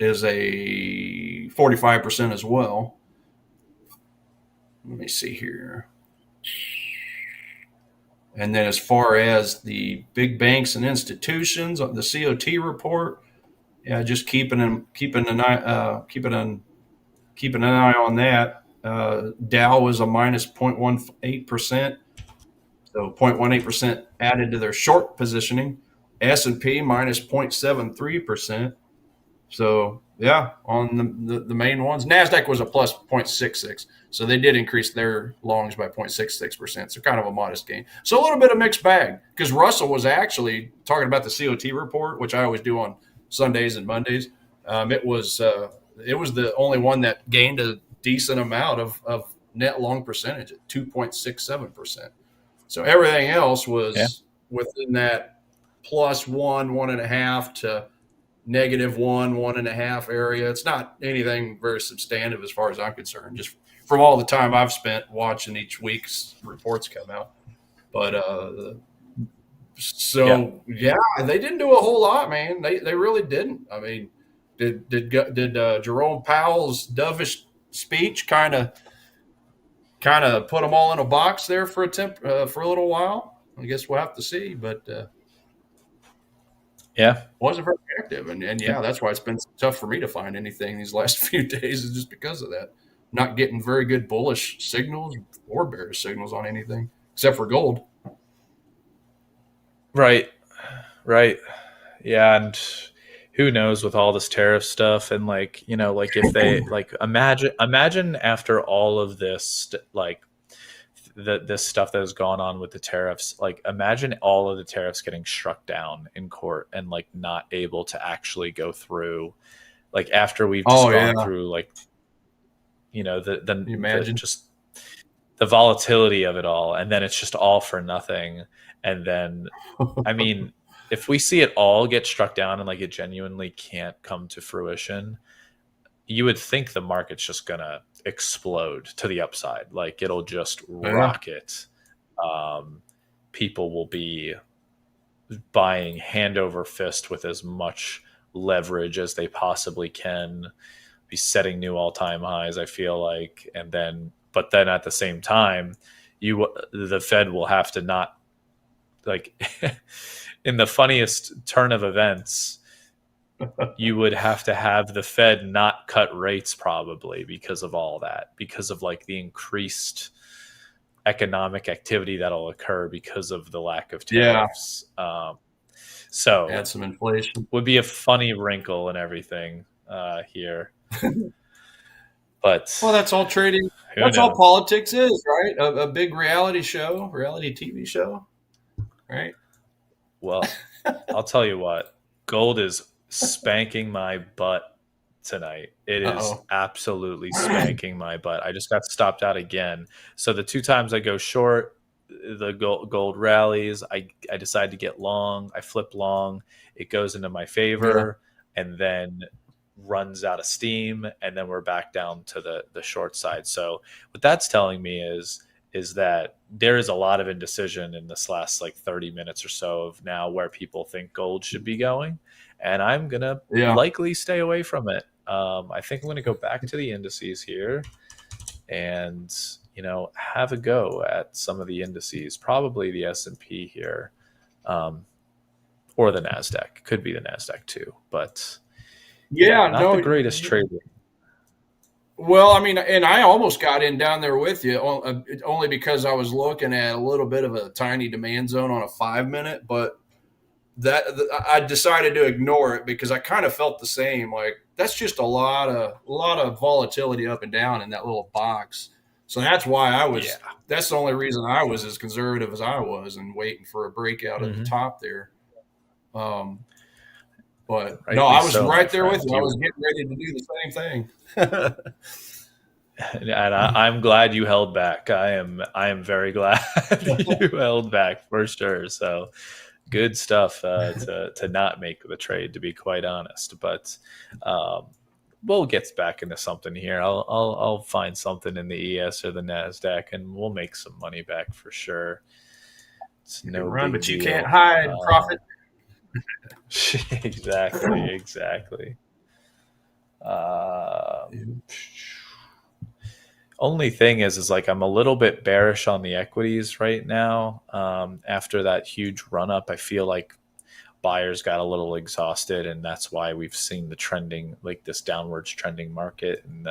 is a 45% as well. Let me see here. And then as far as the big banks and institutions, the COT report, yeah, just keeping an eye on that. Dow was a minus 0.18%, so 0.18% added to their short positioning. S&P minus 0.73%. So yeah, on the main ones, Nasdaq was a plus 0.66, so they did increase their longs by 0.66%. So kind of a modest gain. So a little bit of mixed bag because Russell was actually talking about the COT report, which I always do on Sundays and Mondays. It was the only one that gained a decent amount of net long percentage at 2.67%. So everything else Yeah. was within that plus 1.5 to -1.5 area. It's not anything very substantive as far as I'm concerned, just from all the time I've spent watching each week's reports come out. But Yeah. yeah, they didn't do a whole lot, man. They really didn't. I mean, did Jerome Powell's dovish speech kind of put them all in a box there for a little while? I guess we'll have to see, but Yeah. wasn't very active. And Yeah. yeah, that's why it's been tough for me to find anything these last few days, is just because of that. Not getting very good bullish signals or bearish signals on anything except for gold. Right. Right. Yeah, and who knows with all this tariff stuff and like, like if they like imagine after all of this like this stuff that has gone on with the tariffs, like imagine all of the tariffs getting struck down in court and like not able to actually go through, like after we've just Oh yeah, gone through like, you the imagine? just the volatility of it all, and then it's just all for nothing. And then, I mean, if we see it all get struck down and like it genuinely can't come to fruition, you would think the market's just gonna explode to the upside. Like it'll just Yeah, rocket. Um, People will be buying hand over fist with as much leverage as they possibly can, be setting new all-time highs, I feel like. And then but then at the same time, the Fed will have to not like in the funniest turn of events, you would have to have the Fed not cut rates probably because of all that, because of like the increased economic activity that'll occur because of the lack of yeah. tariffs. So Add some inflation. would be a funny wrinkle and everything here, but Well, that's all trading. who That's all knows? politics is, right? A big reality TV show, right? Well, I'll tell you what, gold is spanking my butt tonight. It is Uh-oh. absolutely spanking my butt. I just got stopped out again. So the two times I go short, the gold rallies, I decide to get long. I flip long. It goes into my Yeah. favor and then runs out of steam. And then we're back down to the short side. So what that's telling me is that there is a lot of indecision in this last like 30 minutes or so of now where people think gold should be going. And I'm going to Yeah. likely stay away from it. I think I'm going to go back to the indices here and, have a go at some of the indices, probably the S&P here, um, or the NASDAQ. Could be the NASDAQ too. But yeah, Yeah, not the no. greatest trading. Well, I mean, and I almost got in down there with you only because I was looking at a little bit of a tiny demand zone on a 5 minute, but I decided to ignore it because I kind of felt the same. Like that's just a lot of volatility up and down in that little box. So that's why I Yeah. was. That's the only reason I was as conservative as I was and waiting for a breakout at the Hmm. top there. Um, but no, Rightly I was so, my right there with friend. you. I was getting ready to do the same thing. And I'm glad you held back. I am very glad you held back for sure. So good stuff to not make the trade, to be quite honest. But um, we'll get back into something here. I'll find something in the ES or the Nasdaq, and we'll make some money back for sure. It's You can no run, big but you can't deal. hide, Prophet. Exactly. Um, Only thing is like I'm a little bit bearish on the equities right now. After that huge run up, I feel like buyers got a little exhausted, and that's why we've seen the trending, like this downwards trending market in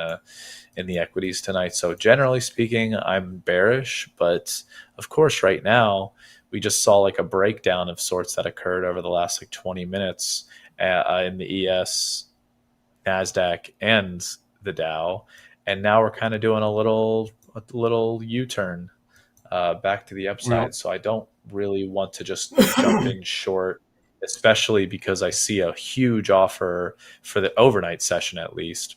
the equities tonight. So generally speaking, I'm bearish, but of course, right now we just saw like a breakdown of sorts that occurred over the last like 20 minutes in the ES, Nasdaq, and the Dow, and now we're kind of doing a little U-turn back to the Yeah. upside. So I don't really want to just jump in short, especially because I see a huge offer for the overnight session at least.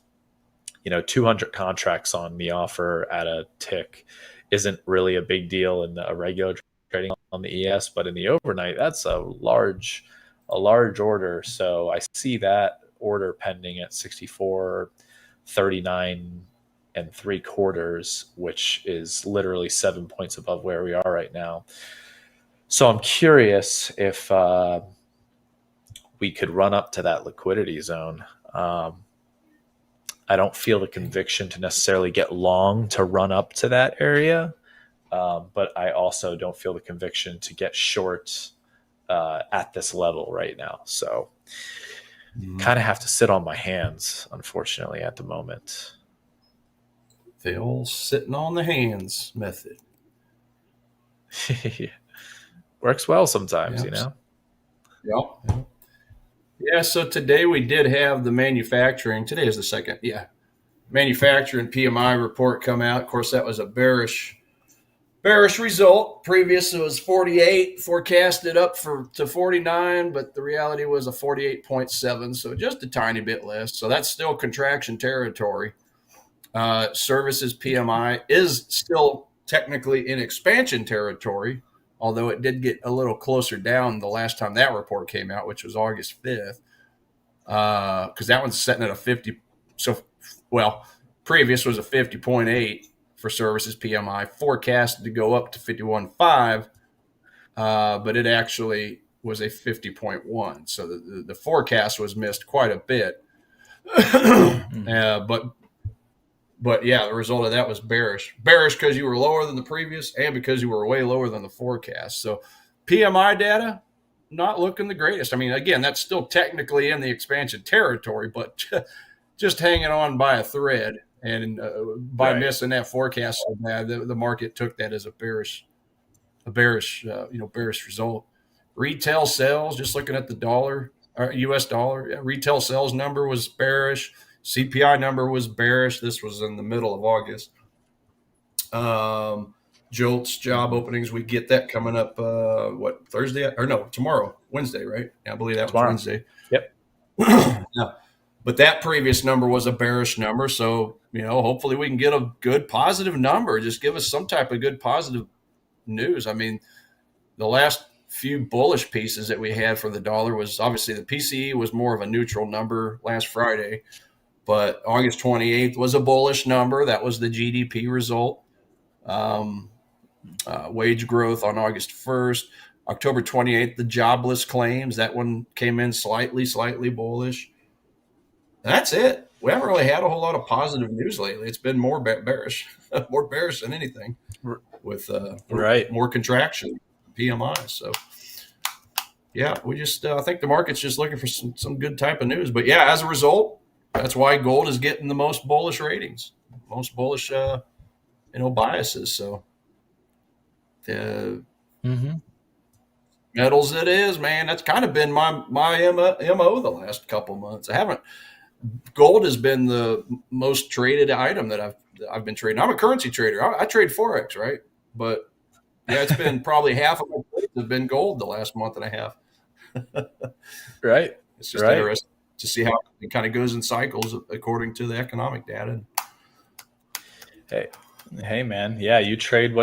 200 contracts on the offer at a tick isn't really a big deal in a regular trading on the ES, but in the overnight, that's a large order. So I see that order pending at 64.39 and 3/4, which is literally 7 points above where we are right now. So I'm curious if we could run up to that liquidity zone. Um, I don't feel the conviction to necessarily get long to run up to that area, but I also don't feel the conviction to get short at this level right now. So kind of have to sit on my hands, unfortunately, at the moment. The old sitting on the hands method. We're Works well sometimes, Yeah. you know? Yeah. Yeah. So today we did have the manufacturing. Today is the second. Yeah. Manufacturing PMI report come out. Of course, that was a bearish result. Previous it was 48, forecasted up to 49, but the reality was a 48.7, so just a tiny bit less. So that's still contraction territory. Services PMI is still technically in expansion territory, although it did get a little closer down the last time that report came out, which was August 5th, because that one's setting at a 50. So, well, previous was a 50.8 for services PMI, forecasted to go up to 51.5, but it actually was a 50.1. So the forecast was missed quite a bit. But yeah, the result of that was bearish. Bearish because you were lower than the previous and because you were way lower than the forecast. So PMI data, not looking the greatest. I mean, again, that's still technically in the expansion territory, but just hanging on by a thread. And by missing that forecast so bad, the market took that as a bearish result. Retail sales, just looking at the dollar, or U.S. dollar, retail sales number was bearish. CPI number was bearish. This was in the middle of August. JOLTS job openings, we get that coming up, Thursday? Or no, tomorrow, Wednesday, right? Yeah, I believe that was Wednesday. Yep. Yeah. But that previous number was a bearish number. So, hopefully we can get a good positive number. Just give us some type of good positive news. I mean, the last few bullish pieces that we had for the dollar was obviously the PCE was more of a neutral number last Friday, but August 28th was a bullish number. That was the GDP result. Wage growth on August 1st. October 28th, the jobless claims. That one came in slightly bullish. That's it. We haven't really had a whole lot of positive news lately. It's been more bearish, more bearish than anything, with more contraction PMI. So, yeah, we just I think the market's just looking for some good type of news. But yeah, as a result, that's why gold is getting the most bullish ratings, most bullish biases. So, metals it is, man. That's kind of been my MO the last couple months. Gold has been the most traded item that I've been trading. I'm a currency trader. I trade Forex, right? But yeah, it's been probably half of my trades have been gold the last month and a half. Right. It's just interesting to see how it kind of goes in cycles according to the economic data. Hey, man. Yeah, you trade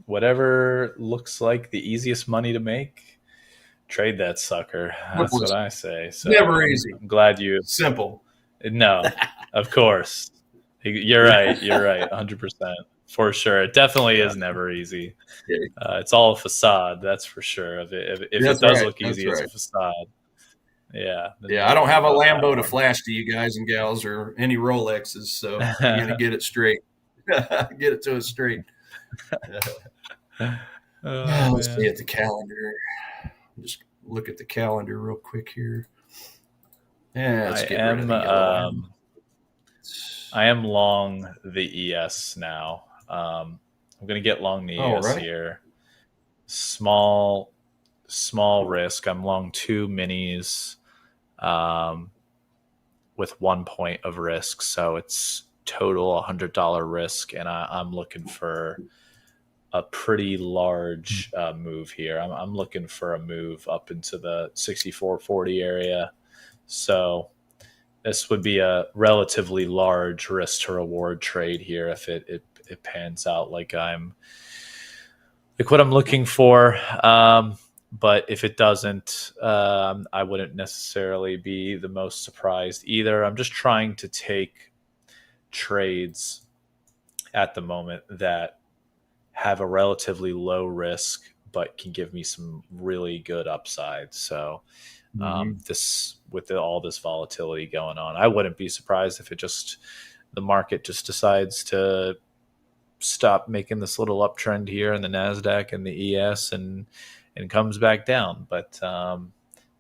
whatever looks like the easiest money to make. Trade that sucker. That's what I say. So never easy. I'm glad you simple. No, of course. You're right. 100%. For sure. It definitely is never easy. It's all a facade, that's for sure. If it does look easy, it's a facade. Yeah. Yeah, I don't have a Lambo to flash to you guys and gals or any Rolexes, so I'm going to get it straight. Get it to us straight. Let's see at the calendar. Just look at the calendar real quick here. Yeah, let's get rid of the yellow M. I am long the ES now. I'm going to get long the ES here. Small risk. I'm long 2 minis with 1 point of risk. So it's total $100 risk. And I'm looking for a pretty large move here. I'm looking for a move up into the 64.40 area. So this would be a relatively large risk to reward trade here if it pans out like what I'm looking for. But if it doesn't, I wouldn't necessarily be the most surprised either. I'm just trying to take trades at the moment that have a relatively low risk but can give me some really good upside. So this with all this volatility going on, I wouldn't be surprised if the market just decides to stop making this little uptrend here in the NASDAQ and the ES and comes back down. But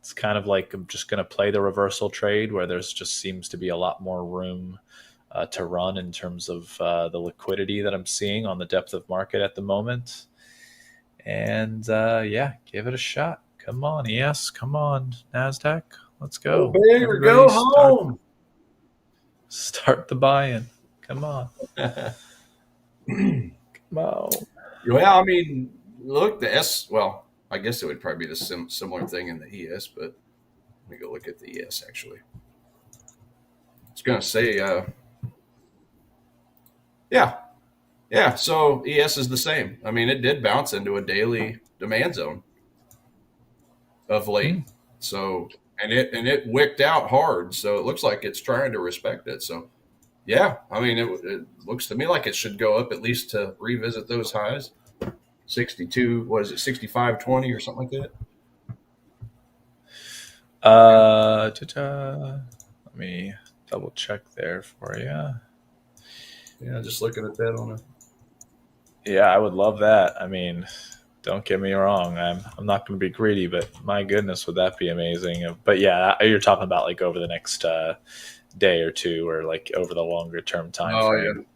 it's kind of like I'm just going to play the reversal trade where there's just seems to be a lot more room to run in terms of the liquidity that I'm seeing on the depth of market at the moment. And yeah, give it a shot. Come on, ES. Come on, NASDAQ. Let's Oh, go. baby, Everybody go start home. the buy-in. Come on. Come on. Well, I mean, look, the S. Well, I guess it would probably be the similar thing in the ES, but let me go look at the ES actually. It's going to say, yeah, yeah. So ES is the same. I mean, it did bounce into a daily demand zone of late. So and it wicked out hard. So it looks like it's trying to respect it. So yeah, I mean, it looks to me like it should go up at least to revisit those highs. 62, what is it, 65.20 or something like that? Let me double check there for you. Yeah, just looking at that on a. Yeah, I would love that. I mean, don't get me wrong. I'm not going to be greedy, but my goodness, would that be amazing? But yeah, you're talking about like over the next day or two, or like over the longer term time Oh, yeah. frame.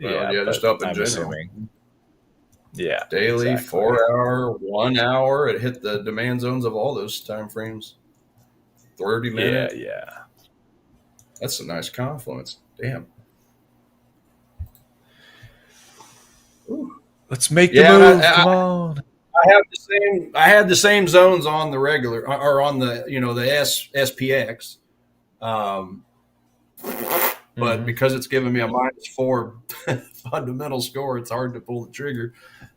Well, Yeah, yeah, just but up in I'm general. assuming. Yeah, Daily, exactly. 4 hour, 1 hour. It hit the demand zones of all those time frames. 30-minute. Yeah. That's a nice confluence. Damn. Ooh. Let's make the Yeah, and move. Come on. I have the same. I had the same zones on the regular or on the the SPX, um, but Mm-hmm. because it's giving me a -4 fundamental score, it's hard to pull the trigger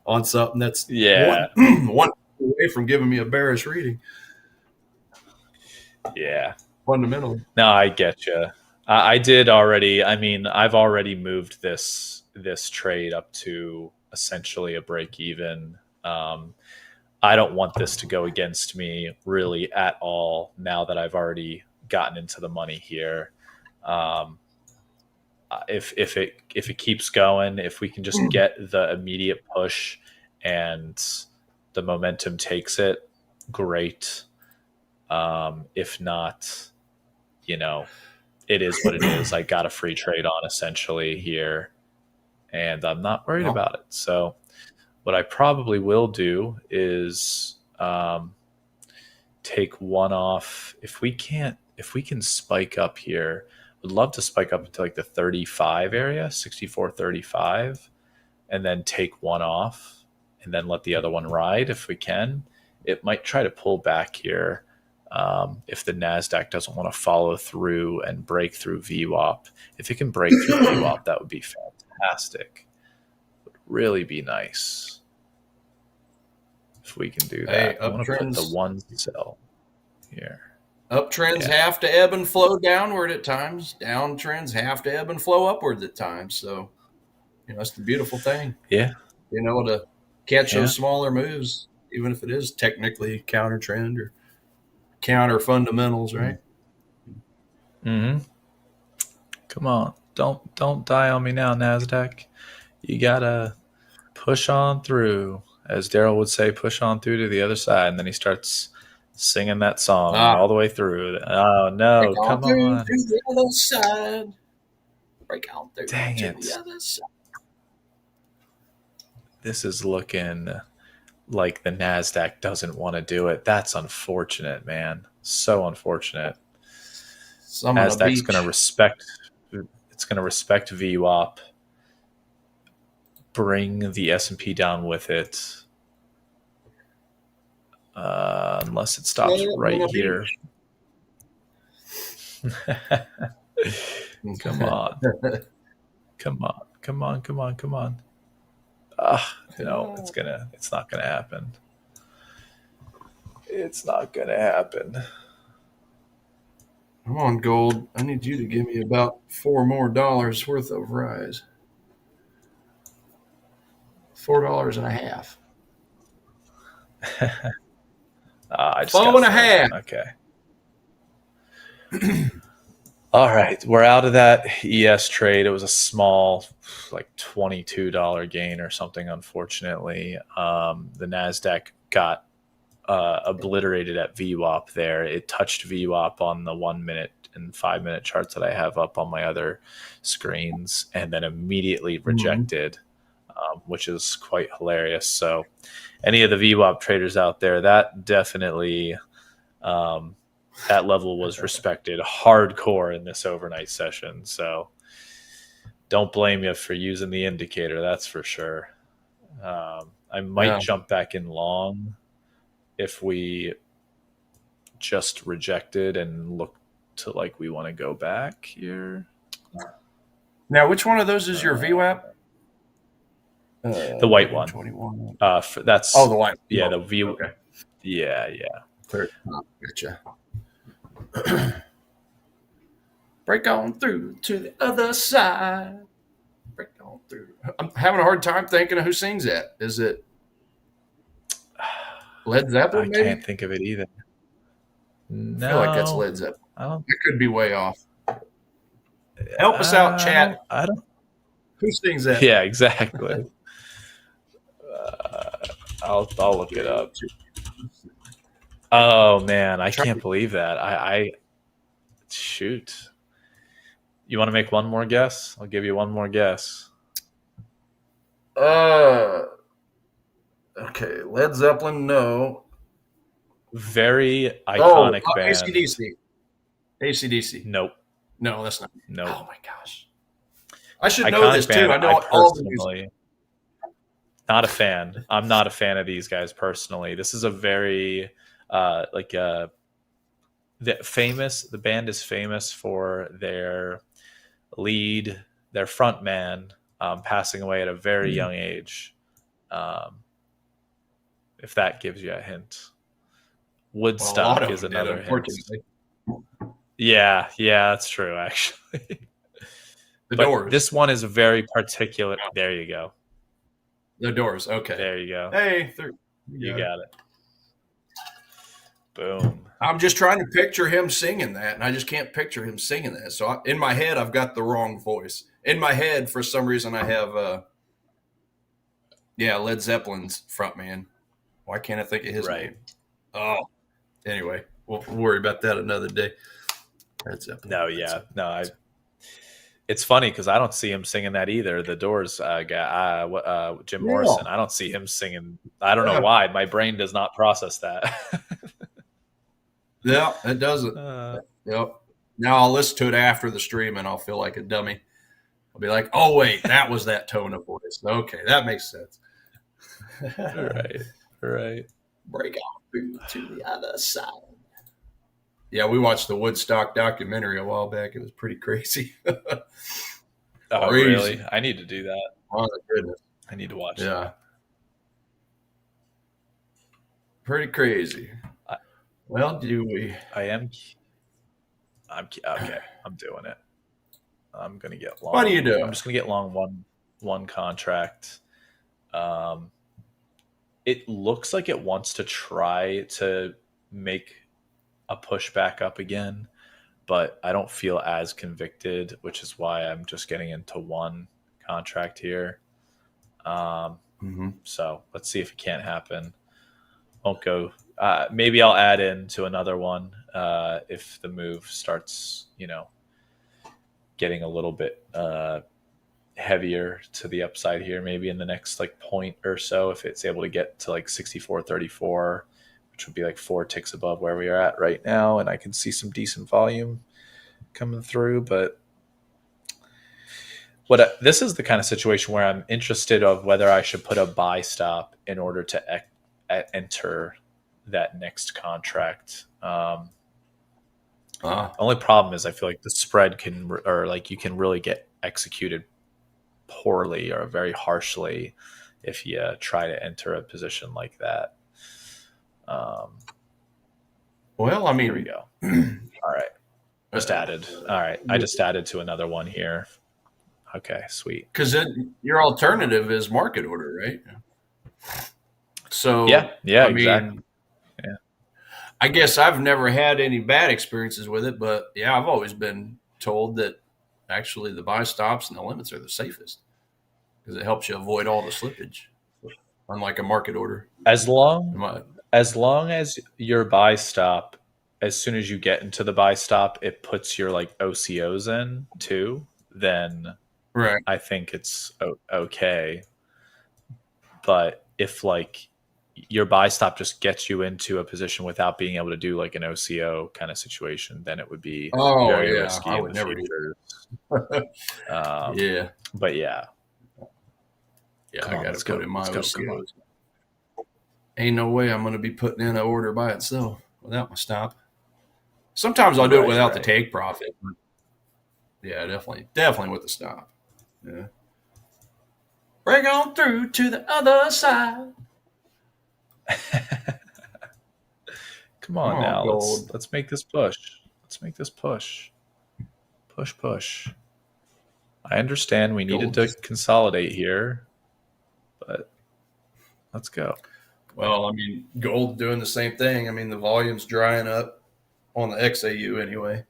on something that's Yeah. one away from giving me a bearish reading Yeah. fundamentally. No, I get you. I did already. I mean, I've already moved this trade up to essentially a break even. I don't want this to go against me really at all. Now that I've already gotten into the money here, um, if it keeps going, if we can just get the immediate push and the momentum takes it, great. If not, you know, it is what it is. I got a free trade on essentially here, and I'm not worried Well, about it. So, what I probably will do is take one off. If we can spike up here, would love to spike up into like the 35 area, 64.35, and then take one off and then let the other one ride if we can. It might try to pull back here if the NASDAQ doesn't want to follow through and break through VWAP. If it can break through VWAP, that would be fantastic. It would really be nice if we can do hey, that. I'm going to put the uptrends. one sell here. Uptrends Yeah. have to ebb and flow downward at times. Downtrends have to ebb and flow upward at times. So that's the beautiful thing. Yeah. To catch Yeah. those smaller moves, even if it is technically counter trend or counter fundamentals, right? Mm-hmm. Come on. Don't die on me now, NASDAQ. You gotta push on through. As Daryl would say, push on through to the other side. And then he starts singing that song Ah, all the way through. Oh, break no. on Come through to on. the other side. Break on through Dang to the it. other side. This is looking like the NASDAQ doesn't want to do it. That's unfortunate, man. So unfortunate. Some on a NASDAQ's going to beach. respect. It's going to respect VWAP, bring the S&P down with it, unless it Yeah, stops on right a here. beach. Come on. Come on. Come on. Come on. Come on. Ah, no, it's not gonna happen. It's not gonna happen. Come on, gold. I need you to give me about $4 more worth of rise. $4.50. I just Four got and a four. half. Okay. All right, we're out of that ES trade. It was a small, like $22 gain or something. Unfortunately, the Nasdaq got obliterated at VWAP there. It touched VWAP on the 1 minute and 5 minute charts that I have up on my other screens, and then immediately Mm-hmm. rejected. which is quite hilarious. So any of the VWAP traders out there, that definitely that level was respected hardcore in this overnight session. So don't blame you for using the indicator, that's for sure. I might jump back in long if we just rejected and look to like we want to go back here. Now, which one of those is your VWAP? The white one. 21. That's the white. Yeah, the view. Okay. Yeah. Gotcha. Break on through to the other side. Break on through. I'm having a hard time thinking of who sings that. Is it Led Zeppelin? I can't think of it either. No, I feel like that's Led Zeppelin. I could be way off. Help us out, chat. I don't. Who sings that? Yeah, exactly. I'll look it up. Oh man, I can't believe that. I shoot. You want to make one more guess? I'll give you one more guess. Okay, Led Zeppelin, no. Very iconic band. AC/DC. AC/DC. Nope. No, that's not. Nope. Oh my gosh. I should iconic know this band, too. I know all the music. Not a fan. I'm not a fan of these guys personally. This is a very the band is famous for their lead, their front man passing away at a very young age. If that gives you a hint. Woodstock is another hint. Yeah, that's true, actually. The Doors. This one is very particular. There you go. The Doors. Okay. There you go. Hey, you got it. Boom. I'm just trying to picture him singing that, and I just can't picture him singing that. So in my head, I've got the wrong voice. In my head, for some reason, I have, Led Zeppelin's frontman. Why can't I think of his name? Oh, anyway, we'll worry about that another day. Led Zeppelin. It's funny because I don't see him singing that either. The Doors guy, Jim Morrison. I don't see him singing. I don't know why. My brain does not process that. Yeah, it doesn't. Yep. Now I'll listen to it after the stream and I'll feel like a dummy. I'll be like, oh, wait, that was that tone of voice. Okay, that makes sense. Right. Break out to the other side. Yeah, we watched the Woodstock documentary a while back. It was pretty crazy. Oh, really? I need to do that. Oh, my goodness. I need to watch that. Yeah. Pretty crazy. Well, do we? I'm okay. I'm doing it. I'm gonna get long. What are you doing? I'm just gonna get long one contract. It looks like it wants to try to make a push back up again, but I don't feel as convicted, which is why I'm just getting into one contract here. So let's see if it can't happen. Won't go. Maybe I'll add in to another one if the move starts, getting a little bit heavier to the upside here. Maybe in the next point or so, if it's able to get to 64.34, which would be 4 ticks above where we are at right now, and I can see some decent volume coming through. But this is the kind of situation where I'm interested of whether I should put a buy stop in order to enter that next contract. Only problem is I feel like the spread you can really get executed poorly or very harshly if you try to enter a position like that. Well, I mean, here we go. All right. Just added. All right. I just added to another one here. Okay, sweet. Because your alternative is market order, right? So yeah, exactly. Yeah. I guess I've never had any bad experiences with it, but yeah, I've always been told that actually the buy stops and the limits are the safest because it helps you avoid all the slippage, unlike a market order. As long as your buy stop, as soon as you get into the buy stop, it puts your OCOs in too, then right. I think it's okay. but if like your buy stop just gets you into a position without being able to do like an OCO kind of situation, then it would be Oh very yeah, risky I in would the never do future. that. Yeah, But yeah, yeah, come I on, got to let's put go, in my let's go, come on. OCOs. Ain't no way I'm going to be putting in an order by itself without my stop. Sometimes I'll do it without the take profit. Yeah, definitely with the stop. Yeah. Break on through to the other side. Come on now, gold. let's make this push. Let's make this push. Push, push. I understand we needed Gold to just consolidate here, but let's go. Well, I mean, gold doing the same thing. I mean, the volume's drying up on the XAU anyway.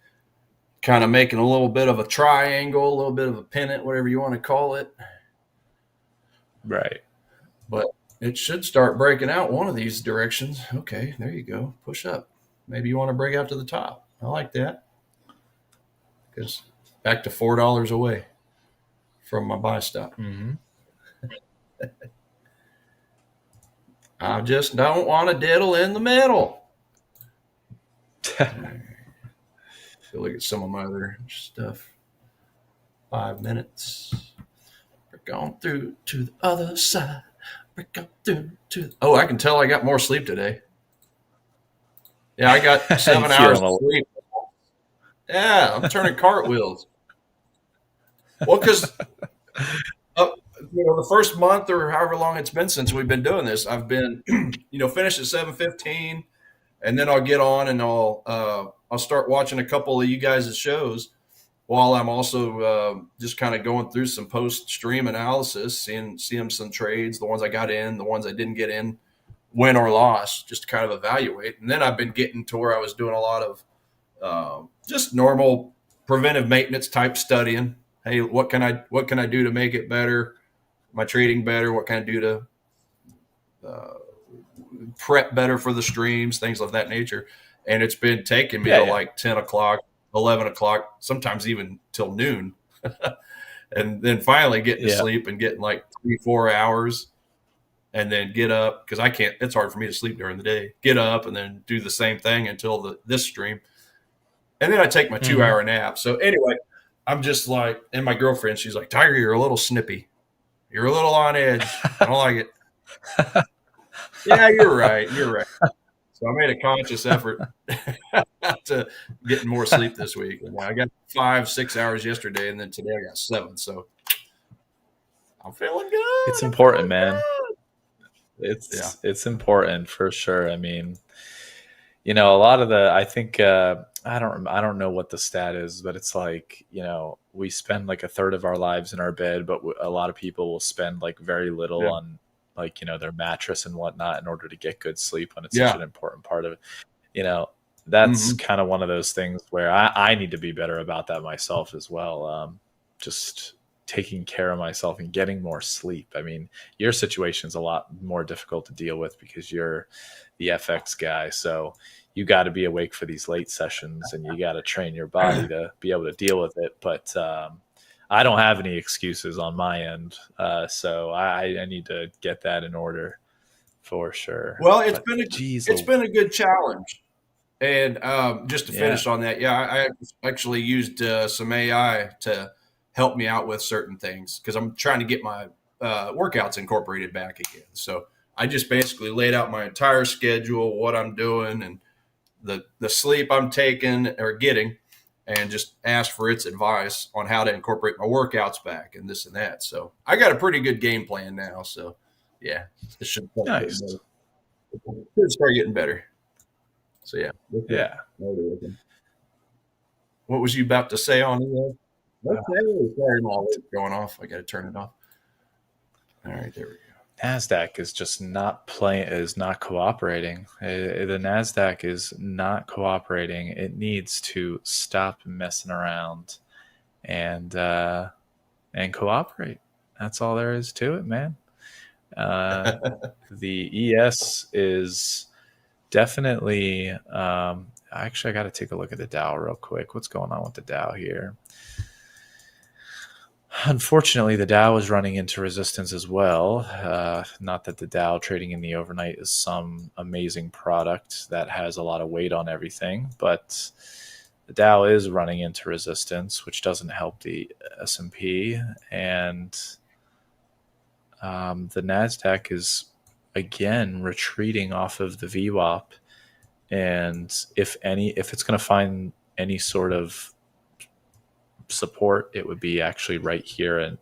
Kind of making a little bit of a triangle, a little bit of a pennant, whatever you want to call it. Right. But it should start breaking out one of these directions. Okay, there you go. Push up. Maybe you want to break out to the top. I like that. Because back to $4 away from my buy stop. Mm-hmm. I just don't want to diddle in the middle. Right. Go look at some of my other stuff. 5 minutes. We're going through to the other side. We're going through to. Oh, I can tell I got more sleep today. Yeah, I got 7 hours of sleep. Yeah, I'm turning cartwheels. Well, because the first month or however long it's been since we've been doing this, I've been finished at 7:15, and then I'll get on and I'll start watching a couple of you guys' shows while I'm also just kind of going through some post stream analysis, seeing some trades, the ones I got in, the ones I didn't get in, win or loss, just to kind of evaluate. And then I've been getting to where I was doing a lot of just normal preventive maintenance type studying. Hey, what can I do to make it better? My trading better? What can I do to prep better for the streams, things of that nature? And it's been taking me to like 10 o'clock, 11 o'clock, sometimes even till noon. And then finally getting to sleep and getting like 3-4 hours, and then get up because it's hard for me to sleep during the day. Get up and then do the same thing until this stream. And then I take my 2-hour nap. So anyway, I'm just like, and my girlfriend, she's like, Tiger, you're a little snippy. You're a little on edge. I don't like it. Yeah, you're right. So I made a conscious effort to getting more sleep this week. I got 5-6 hours yesterday, and then today I got 7. So I'm feeling good. It's important, man. It's important for sure. I mean, a lot of I think I don't know what the stat is, but it's like, we spend like a third of our lives in our bed, but a lot of people will spend like very little on like, their mattress and whatnot in order to get good sleep when it's such an important part of it. That's kind of one of those things where I need to be better about that myself as well. Just taking care of myself and getting more sleep. I mean, your situation is a lot more difficult to deal with because you're the FX guy. So you got to be awake for these late sessions and you got to train your body to be able to deal with it. But I don't have any excuses on my end. So I need to get that in order for sure. Well, it's been a good challenge. And just to finish on that, I actually used some AI to help me out with certain things because I'm trying to get my workouts incorporated back again. So I just basically laid out my entire schedule, what I'm doing, and the sleep I'm taking or getting, and just asked for its advice on how to incorporate my workouts back and this and that. So I got a pretty good game plan now. So yeah, it should start getting better. So yeah. What was you about to say on it? Sorry, my alert's going off. I got to turn it off. All right, there we go. NASDAQ is just not cooperating. The NASDAQ is not cooperating. It needs to stop messing around and cooperate. That's all there is to it, man. The ES is definitely actually I got to take a look at the Dow real quick. What's going on with the Dow here? Unfortunately, the Dow is running into resistance as well. Not that the Dow trading in the overnight is some amazing product that has a lot of weight on everything, but the Dow is running into resistance, which doesn't help the S&P, and the Nasdaq is again retreating off of the VWAP. And if it's going to find any sort of support, it would be actually right here and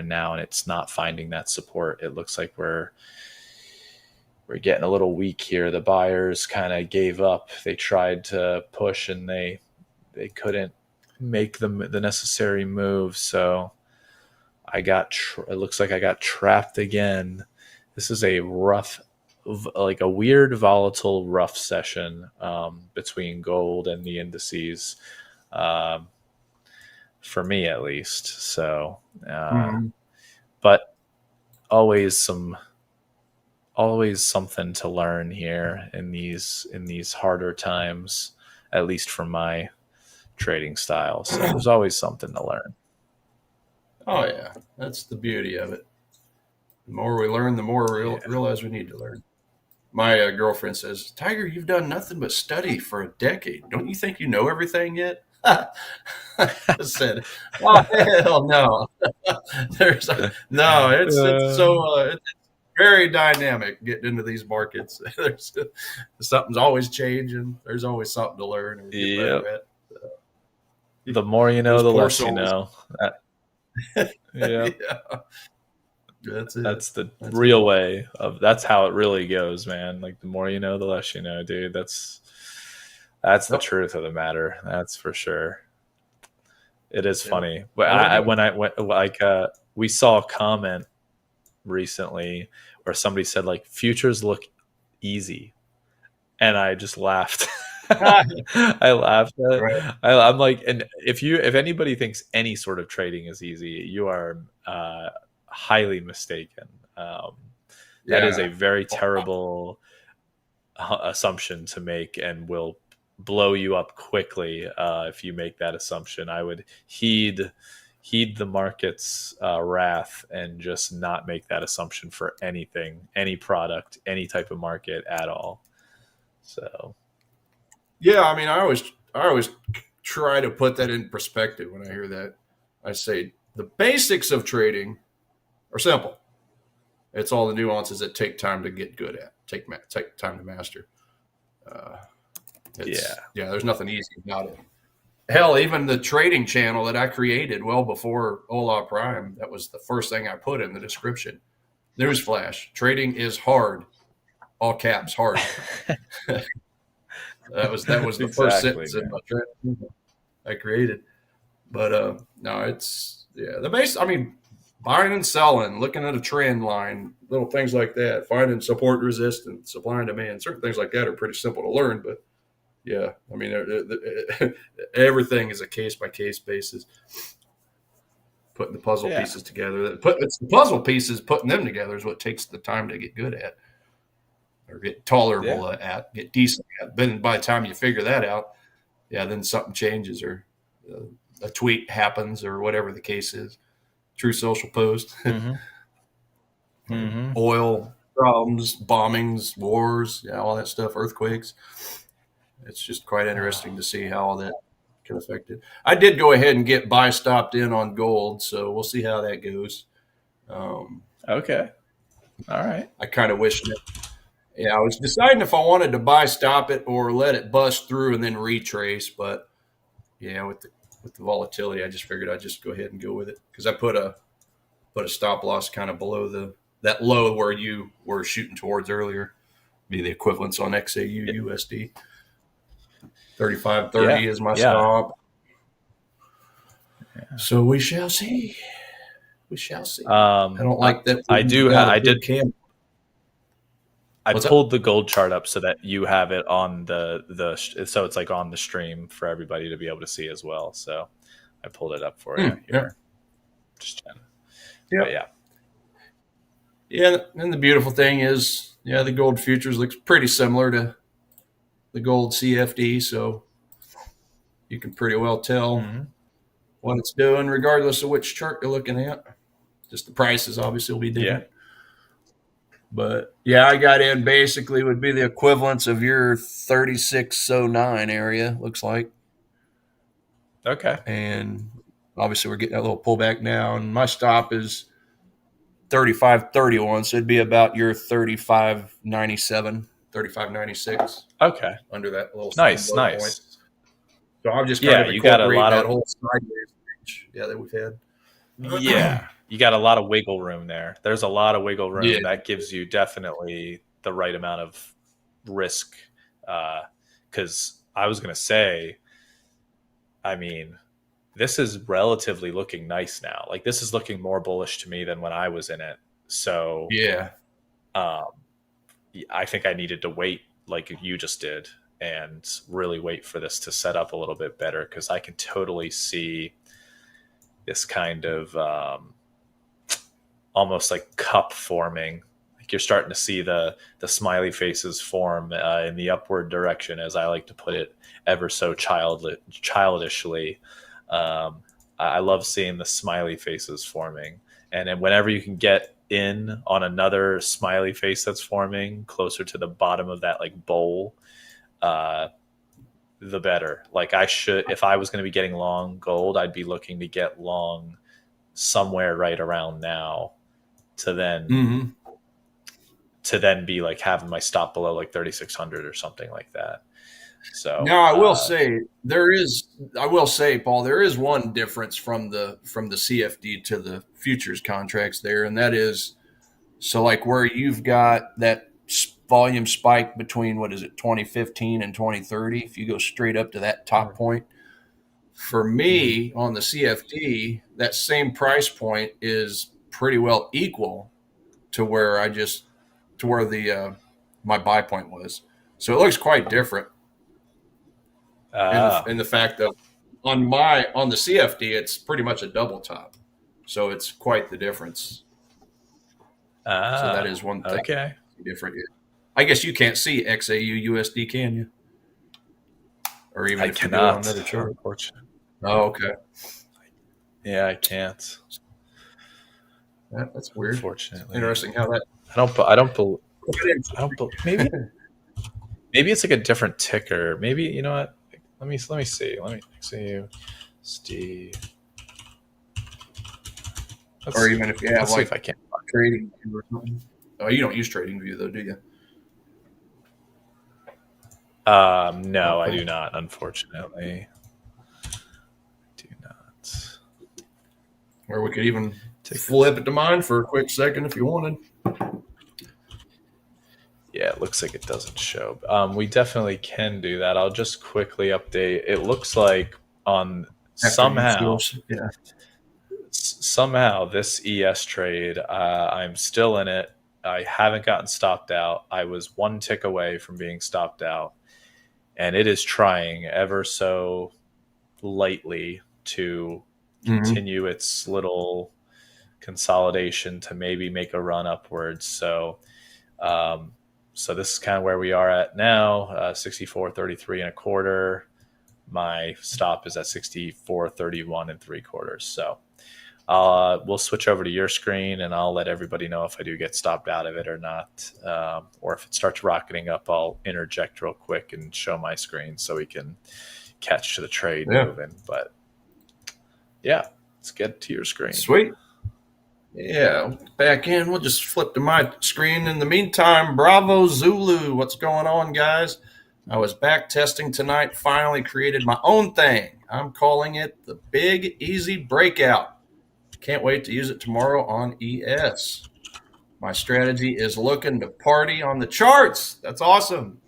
now, and it's not finding that support. It looks like we're getting a little weak here. The buyers kind of gave up. They tried to push and they couldn't make the necessary move. So it looks like I got trapped again. This is a rough, like a weird, volatile, rough session between gold and the indices. For me at least. So, but always something to learn here in these harder times, at least for my trading style. So there's always something to learn. Oh yeah, that's the beauty of it. The more we learn, the more we realize we need to learn. My girlfriend says, "Tiger, you've done nothing but study for a decade. Don't you think you know everything yet?" I said, "Oh hell no! It's very dynamic getting into these markets. Something's always changing. There's always something to learn and get better at. The more you know, the less you know." Yeah. That's it. That's the real way of. That's how it really goes, man. Like the more you know, the less you know, dude. That's the truth of the matter. That's for sure. It is funny, but when I went, like, we saw a comment recently where somebody said like futures look easy, and I just laughed. I laughed at it. I'm like, and if anybody thinks any sort of trading is easy, you are highly mistaken. That is a very terrible assumption to make, and will blow you up quickly if you make that assumption. I would heed the market's wrath and just not make that assumption for anything, any product, any type of market at all. So, yeah, I mean, I always try to put that in perspective when I hear that. I say the basics of trading are simple. It's all the nuances that take time to get good at, take time to master. There's nothing easy about it. Hell, even the trading channel that I created well before Hola Prime, that was the first thing I put in the description. Newsflash: trading is hard, all caps, hard. that was the first sentence in my trading I created. But no, it's the base. I mean, buying and selling, looking at a trend line, little things like that, finding support, resistance, supply and demand, certain things like that are pretty simple to learn. But yeah, I mean, everything is a case by case basis. Putting the puzzle pieces together. It's the puzzle pieces. Putting them together is what takes the time to get good at, or get tolerable at, get decent at. Then by the time you figure that out, then something changes, or a tweet happens, or whatever the case is. True social post. Oil problems, bombings, wars, all that stuff, earthquakes. It's just quite interesting to see how all that can affect it. I did go ahead and get buy stopped in on gold, so we'll see how that goes. Okay. All right. I kind of wished it. I was deciding if I wanted to buy stop it or let it bust through and then retrace, but with the volatility, I just figured I'd just go ahead and go with it, because I put a stop loss kind of below that low where you were shooting towards earlier. Be the equivalents on XAU USD. 35.30 is my stop. So we shall see. We shall see. I don't like that. I pulled the gold chart up so that you have it on so it's like on the stream for everybody to be able to see as well. So I pulled it up for you here. Just trying. Yeah, and the beautiful thing is, the gold futures looks pretty similar to the gold CFD, so you can pretty well tell what it's doing, regardless of which chart you're looking at. Just the prices obviously will be Yeah. different. But yeah, I got in basically would be the equivalence of your 3609 area, looks like. Okay. And obviously we're getting a little pullback now. And my stop is 3531. So it'd be about your 3597, 3596 Okay. under that little same Nice. low point. Nice. So I'm just kind Yeah, of you got a incorporating lot that of whole sideways range, that we've had. yeah, you got a lot of wiggle room there. There's a lot of wiggle Yeah. room that gives you definitely the right amount of risk. Because I was going to say, I mean, this is relatively looking nice now. Like this is looking more bullish to me than when I was in it. So Yeah. um, I think I needed to wait like you just did and really wait for this to set up a little bit better because I can totally see this kind of almost like cup forming. Like you're starting to see the smiley faces form in the upward direction, as I like to put it, ever so childishly. I love seeing the smiley faces forming, and then whenever you can get in on another smiley face that's forming closer to the bottom of that like bowl, uh, the better. Like I should, if I was going to be getting long gold, I'd be looking to get long somewhere right around now to then Mm-hmm. to then be like having my stop below like 3600 or something like that. So Now, I will say, Paul, there is one difference from the CFD to the futures contracts there, and that is so like where you've got that volume spike between what is it 2015 and 2030. If you go straight up to that top point, for me on the CFD, that same price point is pretty well equal to where the my buy point was. So it looks quite different in the fact that on the CFD it's pretty much a double top, so it's quite the difference. So that is one thing okay. different. I guess you can't see XAU USD, can you? Or even I if you do it on cannot, another chart. unfortunately. Oh, okay. Yeah, I can't. That's weird. Unfortunately, Interesting how that. I don't. Maybe it's like a different ticker. Maybe you know what? Let me see. Let me see. Steve. Or even if you have Let's see like if I can. trading view or something. Oh, you don't use trading view though, do you? No, I do not. Unfortunately, do not. Or we could even flip it to mine for a quick second if you wanted. Yeah, it looks like it doesn't show. We definitely can do that. I'll just quickly update. It looks like on somehow this ES trade, I'm still in it. I haven't gotten stopped out. I was one tick away from being stopped out, and it is trying ever so lightly to continue its little consolidation to maybe make a run upwards. So this is kind of where we are at now, 64.33 and a quarter. My stop is at 64.31 and three quarters. So we'll switch over to your screen, and I'll let everybody know if I do get stopped out of it or not. Or if it starts rocketing up, I'll interject real quick and show my screen so we can catch the trade moving. But yeah, let's get to your screen. Sweet. Yeah, back in. We'll just flip to my screen. In the meantime, Bravo Zulu. What's going on, guys? I was back testing tonight, finally created my own thing. I'm calling it the Big Easy Breakout. Can't wait to use it tomorrow on ES. My strategy is looking to party on the charts. That's awesome.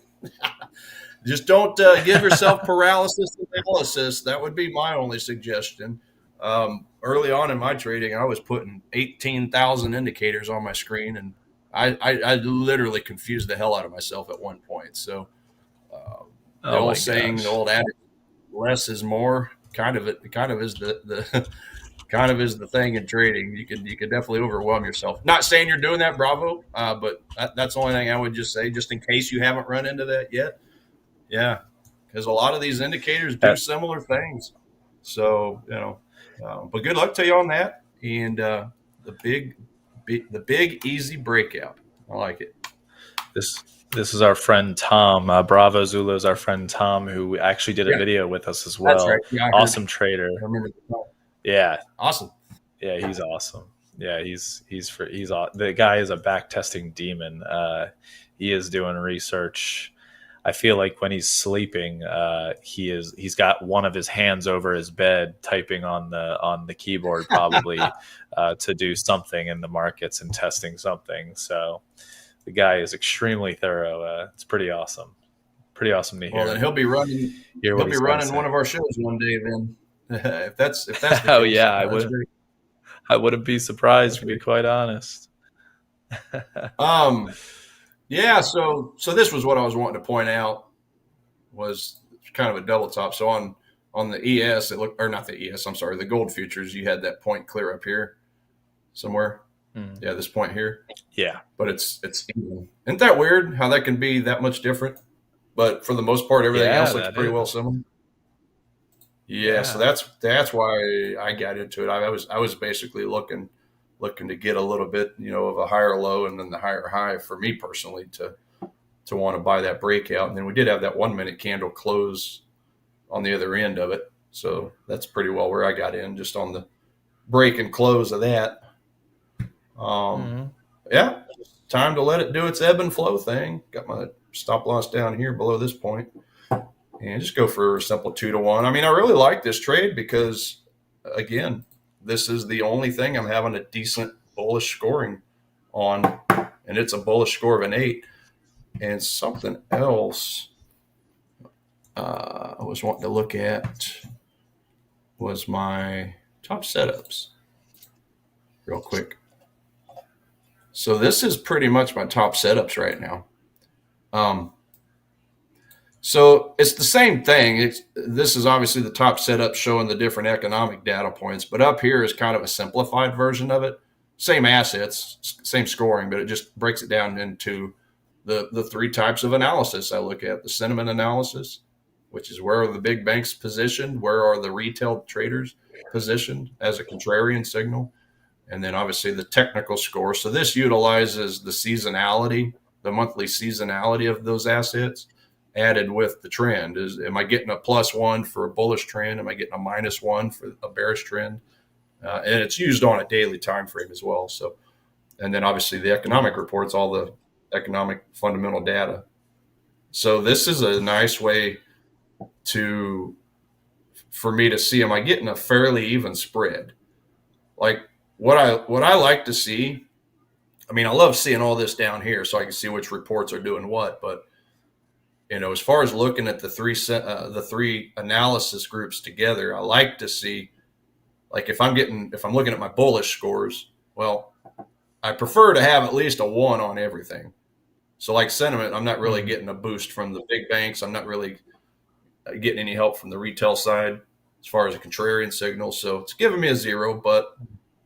Just don't give yourself paralysis analysis. That would be my only suggestion. Early on in my trading, I was putting 18,000 indicators on my screen, and I literally confused the hell out of myself at one point. So the old saying, the old adage, less is more, kind of is the kind of is the thing in trading. You can definitely overwhelm yourself. Not saying you're doing that, Bravo, but that's the only thing I would just say, just in case you haven't run into that yet. Yeah, because a lot of these indicators do similar things. So But good luck to you on that. And the big easy breakout. I like it. This is our friend Tom. Bravo Zulu is our friend Tom, who actually did a Yeah, video with us as that's right. well. Yeah, I heard. Awesome trader. I remember. Yeah, Awesome. yeah, he's awesome. Yeah, the guy is a back testing demon. He is doing research. I feel like when he's sleeping, he's got one of his hands over his bed, typing on the keyboard, probably to do something in the markets and testing something. So the guy is extremely thorough. It's pretty awesome. Pretty awesome to Well, then hear he'll be running. hear He'll what be he's got to running say. one of our shows one day. Then, if that's the Oh case, yeah, that's great. I wouldn't be surprised That's to be great. quite honest. Um, yeah. So this was what I was wanting to point out was kind of a double top. So on the ES, it looked, or not the ES. I'm sorry, the gold futures. You had that point clear up here somewhere. Mm. Yeah, this point here. Yeah, But it's even. Isn't that weird how that can be that much different? But for the most part, everything yeah, else looks that pretty well is. similar. Yeah, so Yeah. that's why I got into it. I was basically looking to get a little bit, of a higher low and then the higher high for me personally to want to buy that breakout. And then we did have that 1 minute candle close on the other end of it. So that's pretty well where I got in, just on the break and close of that. Mm-hmm. Yeah, time to let it do its ebb and flow thing. Got my stop loss down here below this point, and just go for a simple 2 to 1. I mean, I really like this trade because, again, this is the only thing I'm having a decent bullish scoring on, and it's a bullish score of an 8. And something else I was wanting to look at was my top setups real quick. So this is pretty much my top setups right now. So it's the same thing. This is obviously the top setup showing the different economic data points, but up here is kind of a simplified version of it. Same assets, same scoring, but it just breaks it down into the three types of analysis I look at. The sentiment analysis, which is where are the big banks positioned, where are the retail traders positioned as a contrarian signal, and then obviously the technical score. So this utilizes the seasonality, the monthly seasonality of those assets added with the trend. Am I getting a +1 for a bullish trend? Am I getting a -1 for a bearish trend? And it's used on a daily time frame as well. So, and then obviously the economic reports, all the economic fundamental data. So this is a nice way for me to see, am I getting a fairly even spread? Like what I like to see. I mean, I love seeing all this down here so I can see which reports are doing what, but as far as looking at the three analysis groups together, I like to see, like, if I'm looking at my bullish scores, well, I prefer to have at least a 1 on everything. So like sentiment, I'm not really getting a boost from the big banks. I'm not really getting any help from the retail side as far as a contrarian signal. So it's giving me a 0, but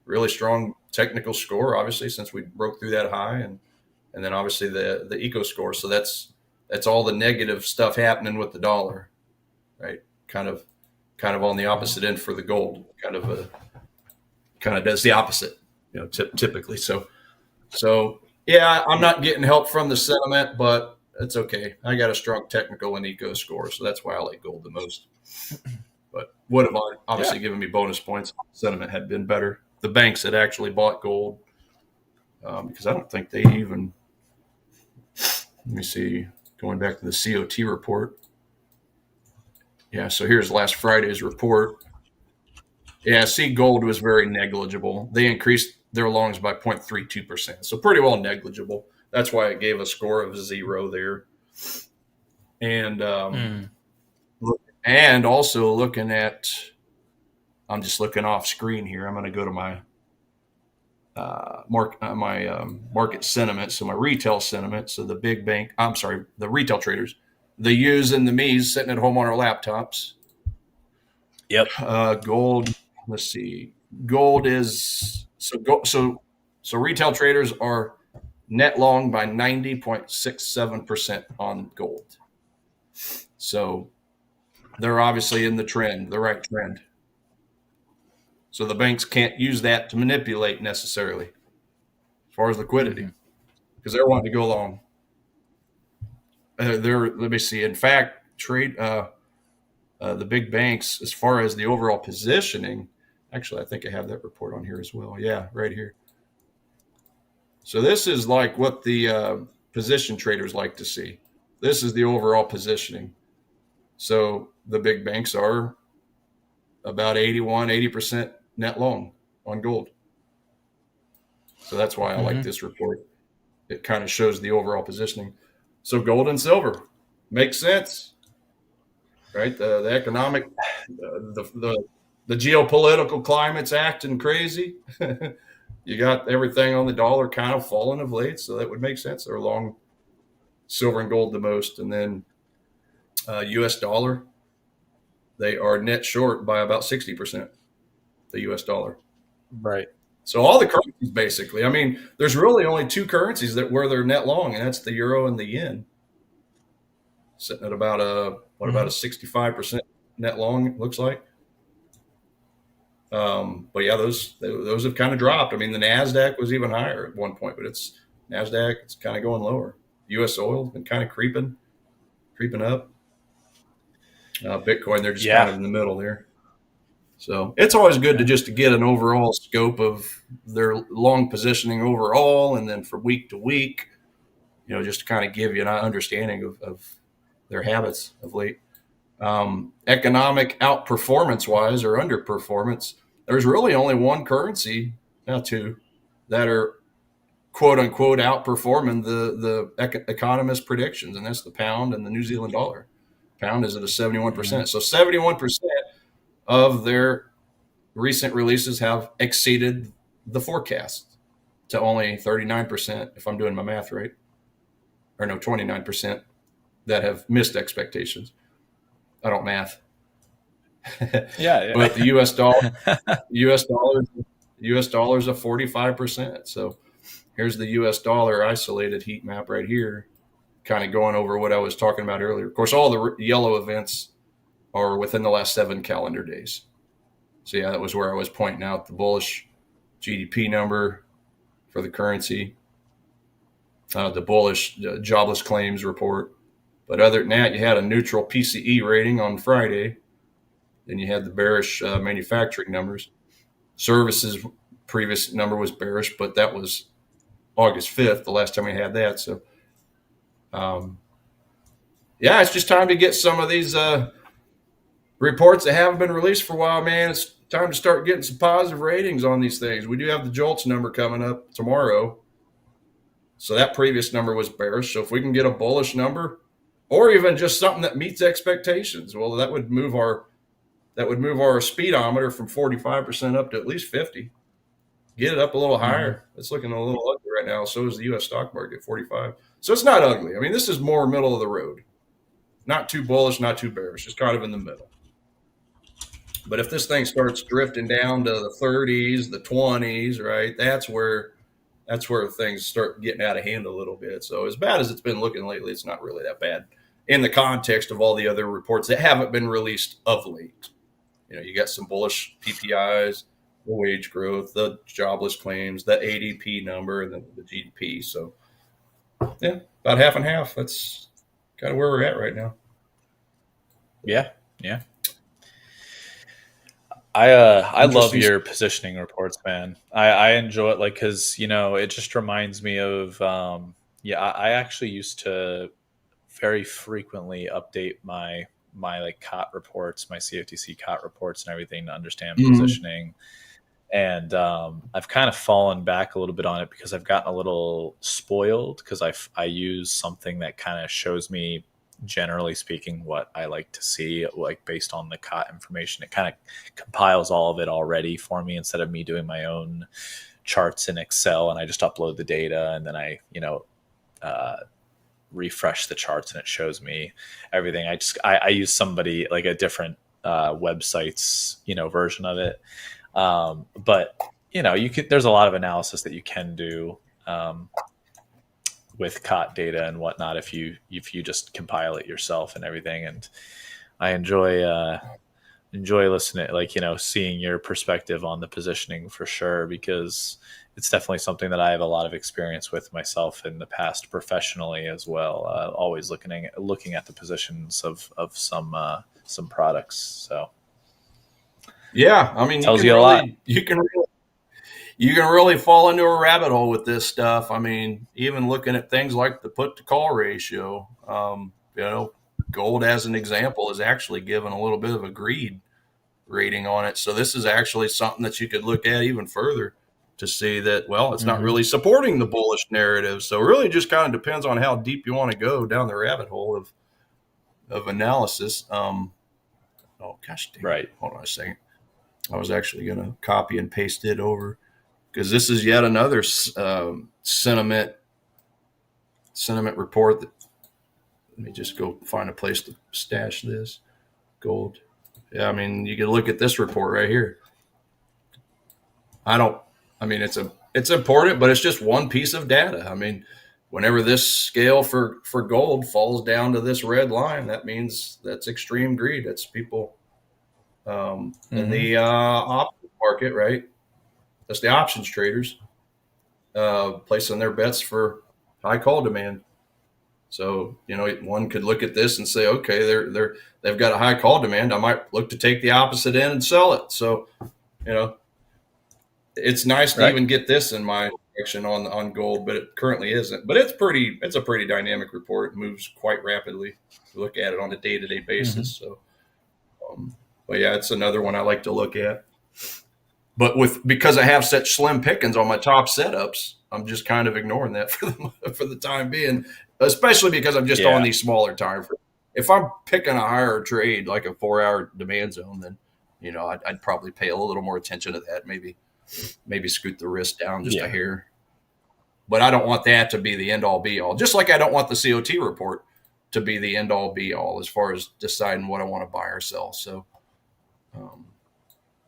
really strong technical score, obviously, since we broke through that high, and then obviously the eco score. So that's all the negative stuff happening with the dollar, right? Kind of on the opposite end for the gold. Kind of does the opposite, typically. So yeah, I'm not getting help from the sentiment, but it's okay. I got a strong technical and eco score, so that's why I like gold the most. But would have obviously given me bonus points. Sentiment had been better. The banks had actually bought gold, because I don't think they even. Let me see. Going back to the COT report. Yeah, so here's last Friday's report. Yeah, see, gold was very negligible. They increased their longs by 0.32%, so pretty well negligible. That's why it gave a score of 0 there. And and also looking at, I'm just looking off screen here. I'm going to go to my market sentiment. So my retail sentiment. So the big bank, I'm sorry, the retail traders, the U's and the me's sitting at home on our laptops. Yep. Gold. Let's see. Gold is so retail traders are net long by 90.67% on gold. So they're obviously in the trend, the right trend. So the banks can't use that to manipulate necessarily as far as liquidity Mm-hmm. because they're wanting to go long. Let me see. In fact, trade the big banks as far as the overall positioning. Actually, I think I have that report on here as well. Yeah, right here. So this is like what the position traders like to see. This is the overall positioning. So the big banks are about 80% net long on gold. So that's why I like Mm-hmm. this report. It kind of shows the overall positioning. So gold and silver makes sense, right? The economic, the geopolitical climate's acting crazy. You got everything on the dollar kind of falling of late, so that would make sense. They're long silver and gold the most, and then U.S. dollar, they are net short by about 60%. The U.S. dollar. Right. So all the currencies basically. I mean, there's really only two currencies that where they're net long, and that's the euro and the yen, sitting at about Mm-hmm. a 65% net long. It looks like. But yeah, those have kind of dropped. I mean, the Nasdaq was even higher at one point, but it's Nasdaq. It's kind of going lower. U.S. oil has been kind of creeping up. Bitcoin, they're just kind Yeah. of in the middle there. So it's always good to Yeah. just to get an overall scope of their long positioning overall, and then from week to week, just to kind of give you an understanding of their habits of late. Economic outperformance wise or underperformance, there's really only one currency, now two, that are quote unquote outperforming the economist predictions, and that's the pound and the New Zealand dollar. Pound is at a Mm-hmm. 71%. So 71% of their recent releases have exceeded the forecast to only 39%, if I'm doing my math right, or no, 29% that have missed expectations. I don't math. Yeah. But the US dollar, Yeah. US dollar, US dollar is a 45%. So here's the US dollar isolated heat map right here, kind of going over what I was talking about earlier. Of course, all the yellow events are within the last 7 calendar days. So yeah, that was where I was pointing out the bullish GDP number for the currency, the bullish jobless claims report. But other than that, you had a neutral PCE rating on Friday. Then you had the bearish manufacturing numbers. Services previous number was bearish, but that was August 5th, the last time we had that. So, um, yeah, it's just time to get some of these reports that haven't been released for a while, man. It's time to start getting some positive ratings on these things. We do have the JOLTS number coming up tomorrow. So that previous number was bearish. So if we can get a bullish number, or even just something that meets expectations, well, that would move our speedometer from 45% up to at least 50. Get it up a little Mm-hmm. higher. It's looking a little ugly right now. So is the U.S. stock market, 45. So it's not ugly. I mean, this is more middle of the road. Not too bullish, not too bearish. Just kind of in the middle. But if this thing starts drifting down to the 30s, the 20s, right, that's where things start getting out of hand a little bit. So as bad as it's been looking lately, it's not really that bad in the context of all the other reports that haven't been released of late. You got some bullish PPIs, the wage growth, the jobless claims, the ADP number, and then the GDP. So yeah, about half and half. That's kind of where we're at right now. Yeah. Yeah. I love Interesting. your positioning reports, man. I enjoy it, like, because it just reminds me of yeah, I actually used to very frequently update my like COT reports, my CFTC COT reports, and everything to understand Mm-hmm. positioning. And I've kind of fallen back a little bit on it because I've gotten a little spoiled because I use something that kind of shows me, generally speaking, what I like to see, like based on the COT information. It kind of compiles all of it already for me instead of me doing my own charts in Excel, and I just upload the data and then I uh, refresh the charts and it shows me everything. I use somebody like a different website's version of it, but you could, there's a lot of analysis that you can do with COT data and whatnot if you just compile it yourself and everything. And I enjoy enjoy listening, like, seeing your perspective on the positioning for sure, because it's definitely something that I have a lot of experience with myself in the past professionally as well. Always looking at the positions of some products. So Yeah, I mean, tells you a lot. you can really fall into a rabbit hole with this stuff. I mean, even looking at things like the put to call ratio, gold as an example is actually given a little bit of a greed rating on it. So this is actually something that you could look at even further to see that, well, it's not Hmm. really supporting the bullish narrative. So it really just kind of depends on how deep you want to go down the rabbit hole of analysis. Oh, gosh dang it. Right. Hold on a second. I was actually going to copy and paste it over because this is yet another sentiment report. Let me just go find a place to stash this gold. Yeah, I mean, you can look at this report right here. I mean, it's important, but it's just one piece of data. I mean, whenever this scale for gold falls down to this red line, that means that's extreme greed. That's people in Hmm. the options market, right? That's the options traders placing their bets for high call demand. So one could look at this and say, okay, they've got a high call demand. I might look to take the opposite end and sell it. So you know, it's nice to Right. even get this in my section on gold, but it currently isn't. But it's a pretty dynamic report. It moves quite rapidly. You look at it on a day to day Hmm. basis. So, but yeah, it's another one I like to look at. But because I have such slim pickings on my top setups, I'm just kind of ignoring that for the time being, especially because I'm just on Yeah. these smaller time frames. If I'm picking a higher trade like a 4 hour demand zone, then I'd probably pay a little more attention to that. Maybe scoot the risk down just a Yeah. hair. But I don't want that to be the end all be all. Just like I don't want the COT report to be the end all be all as far as deciding what I want to buy or sell. So, um,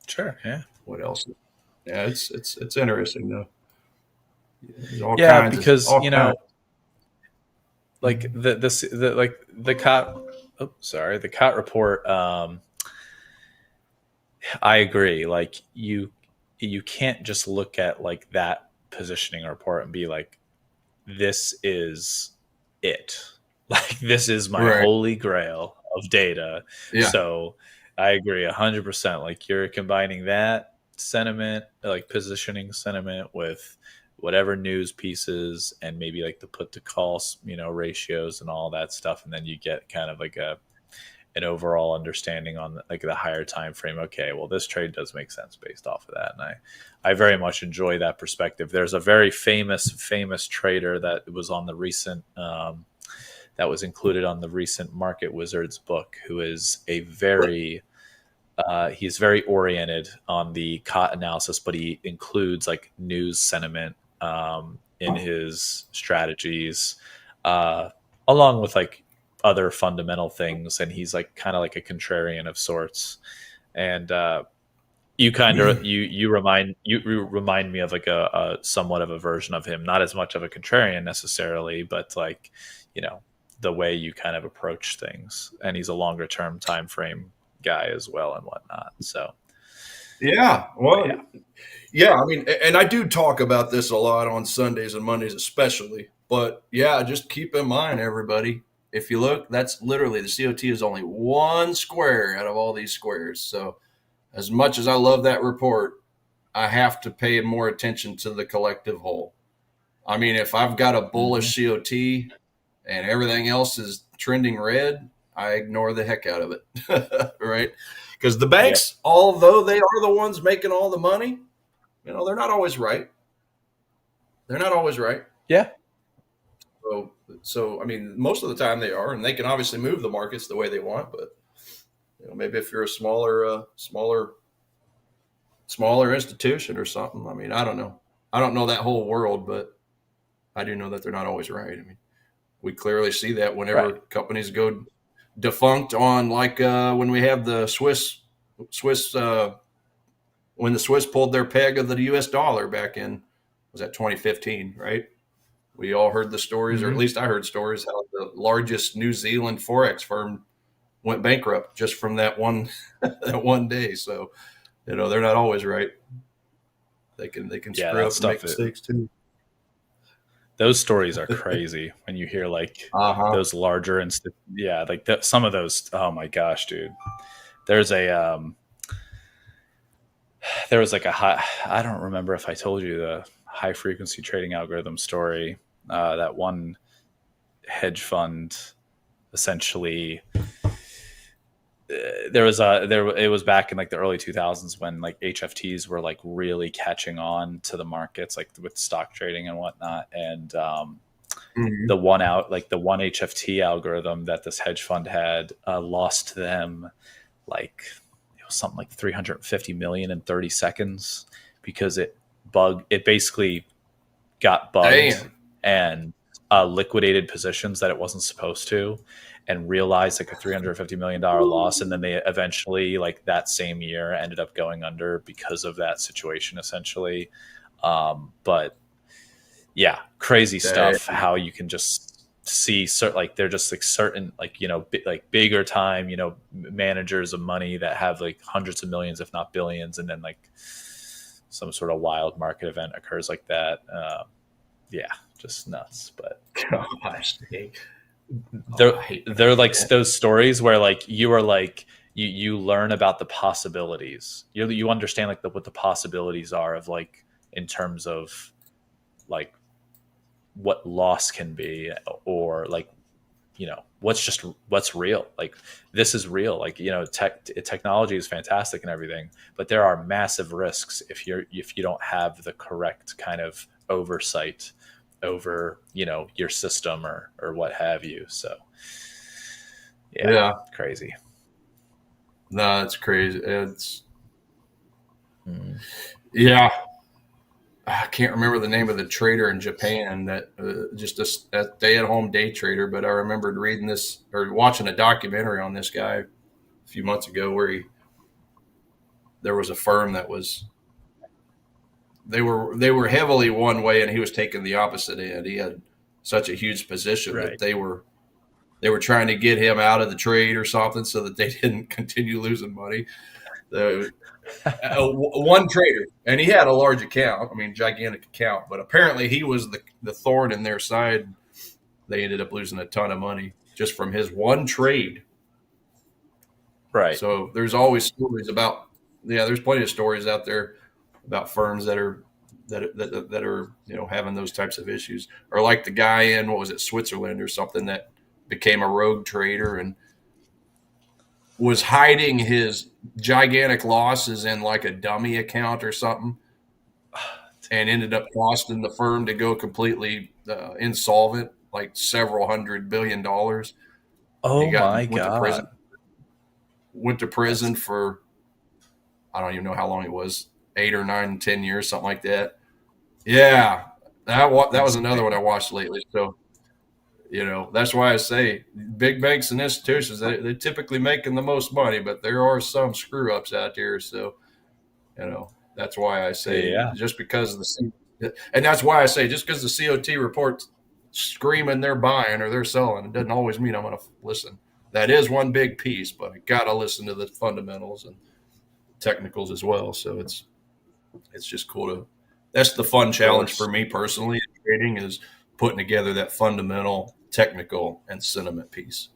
Sure. Yeah. what else? Yeah, it's interesting though. There's all Yeah, kinds of because all kinds. like the cot. Oh, sorry, the cot report. I agree. Like you can't just look at like that positioning report and be like, this is it. Like this is my Right. holy grail of data. Yeah. So I agree 100%. Like you're combining that sentiment, like positioning sentiment with whatever news pieces and maybe like the put to call, ratios and all that stuff. And then you get kind of like an overall understanding on like the higher time frame. Okay, well, this trade does make sense based off of that, and I very much enjoy that perspective. There's a very famous trader that was on the recent that was included on the recent Market Wizards book, who is a very he's very oriented on the COT analysis, but he includes like news sentiment in his strategies, uh, along with like other fundamental things. And he's like kind of like a contrarian of sorts. And you kind of you remind me of like a somewhat of a version of him, not as much of a contrarian necessarily, but like the way you kind of approach things. And he's a longer term time frame guy as well and whatnot. So, Yeah. but Well, yeah. yeah. I mean, and I do talk about this a lot on Sundays and Mondays, especially. But yeah, just keep in mind, everybody. If you look, that's literally the COT is only one square out of all these squares. So, as much as I love that report, I have to pay more attention to the collective whole. I mean, if I've got a Hmm. bullish COT and everything else is trending red, I ignore the heck out of it, right? Because the Yep. banks, although they are the ones making all the money, they're not always right. They're not always right. Yeah. So I mean, most of the time they are, and they can obviously move the markets the way they want. But maybe if you're a smaller institution or something, I mean, I don't know. I don't know that whole world, but I do know that they're not always right. I mean, we clearly see that whenever Right. companies go defunct on like when we have the Swiss when the Swiss pulled their peg of the U.S. dollar back in was that 2015, right? We all heard the stories, or at Hmm. least I heard stories how the largest New Zealand Forex firm went bankrupt just from that one that one day. So they're not always right. They can Yeah, screw that up and make stuff. mistakes too. Those stories are crazy when you hear like Uh huh. those larger yeah, like some of those. Oh my gosh, dude. There's a there was like a high. I don't remember if I told you the high frequency trading algorithm story. That one hedge fund essentially there was a there it was back in like the early 2000s when like HFTs were like really catching on to the markets, like with stock trading and whatnot. And Mm-hmm. the one out like the one HFT algorithm that this hedge fund had lost them like it was something like 350 million in 30 seconds because it basically got bugged Damn. and liquidated positions that it wasn't supposed to and realized like a $350 million loss. And then they eventually, like that same year, ended up going under because of that situation, essentially. But yeah, crazy Damn. stuff. How you can just see certain, like they're just like certain, like, like bigger time, managers of money that have like hundreds of millions, if not billions. And then like some sort of wild market event occurs like that. Yeah, just nuts. But Gosh, dang. Oh, they're I hate when I they're hear like that. those stories where like you are like you learn about the possibilities. You understand like what the possibilities are of like in terms of like what loss can be, or like what's real. Like this is real. Like technology is fantastic and everything, but there are massive risks if you don't have the correct kind of oversight over your system or what have you. So yeah, Yeah. crazy. No, it's crazy. It's Mm. yeah. I can't remember the name of the trader in Japan that just a stay-at-home day trader, but I remembered reading this or watching a documentary on this guy a few months ago where there was a firm that was they were heavily one way and he was taking the opposite end. He had such a huge position that Right. they were trying to get him out of the trade or something so that they didn't continue losing money. The, one trader, and he had a large account. I mean, gigantic account, but apparently he was the thorn in their side. They ended up losing a ton of money just from his one trade. Right. So there's always stories about, yeah, there's plenty of stories out there about firms that are having those types of issues, or like the guy in what was it, Switzerland or something, that became a rogue trader and was hiding his gigantic losses in like a dummy account or something, and ended up costing the firm to go completely insolvent, like several $100 billion. He Oh my went to god. prison. Went to That's prison for, I don't even know how long it was, 8 or 9, 10 years, something like that. Yeah, that was another one insane. I watched lately. So that's why I say big banks and institutions, they typically making the most money, but there are some screw ups out there. So that's why I say Yeah. just because of and that's why I say just because the COT reports screaming they're buying or they're selling, it doesn't always mean I'm going to listen. That is one big piece, but I got to listen to the fundamentals and technicals as well. So it's just cool to. That's the fun Of challenge for course. me personally in trading, is putting together that fundamental, technical, and sentiment piece.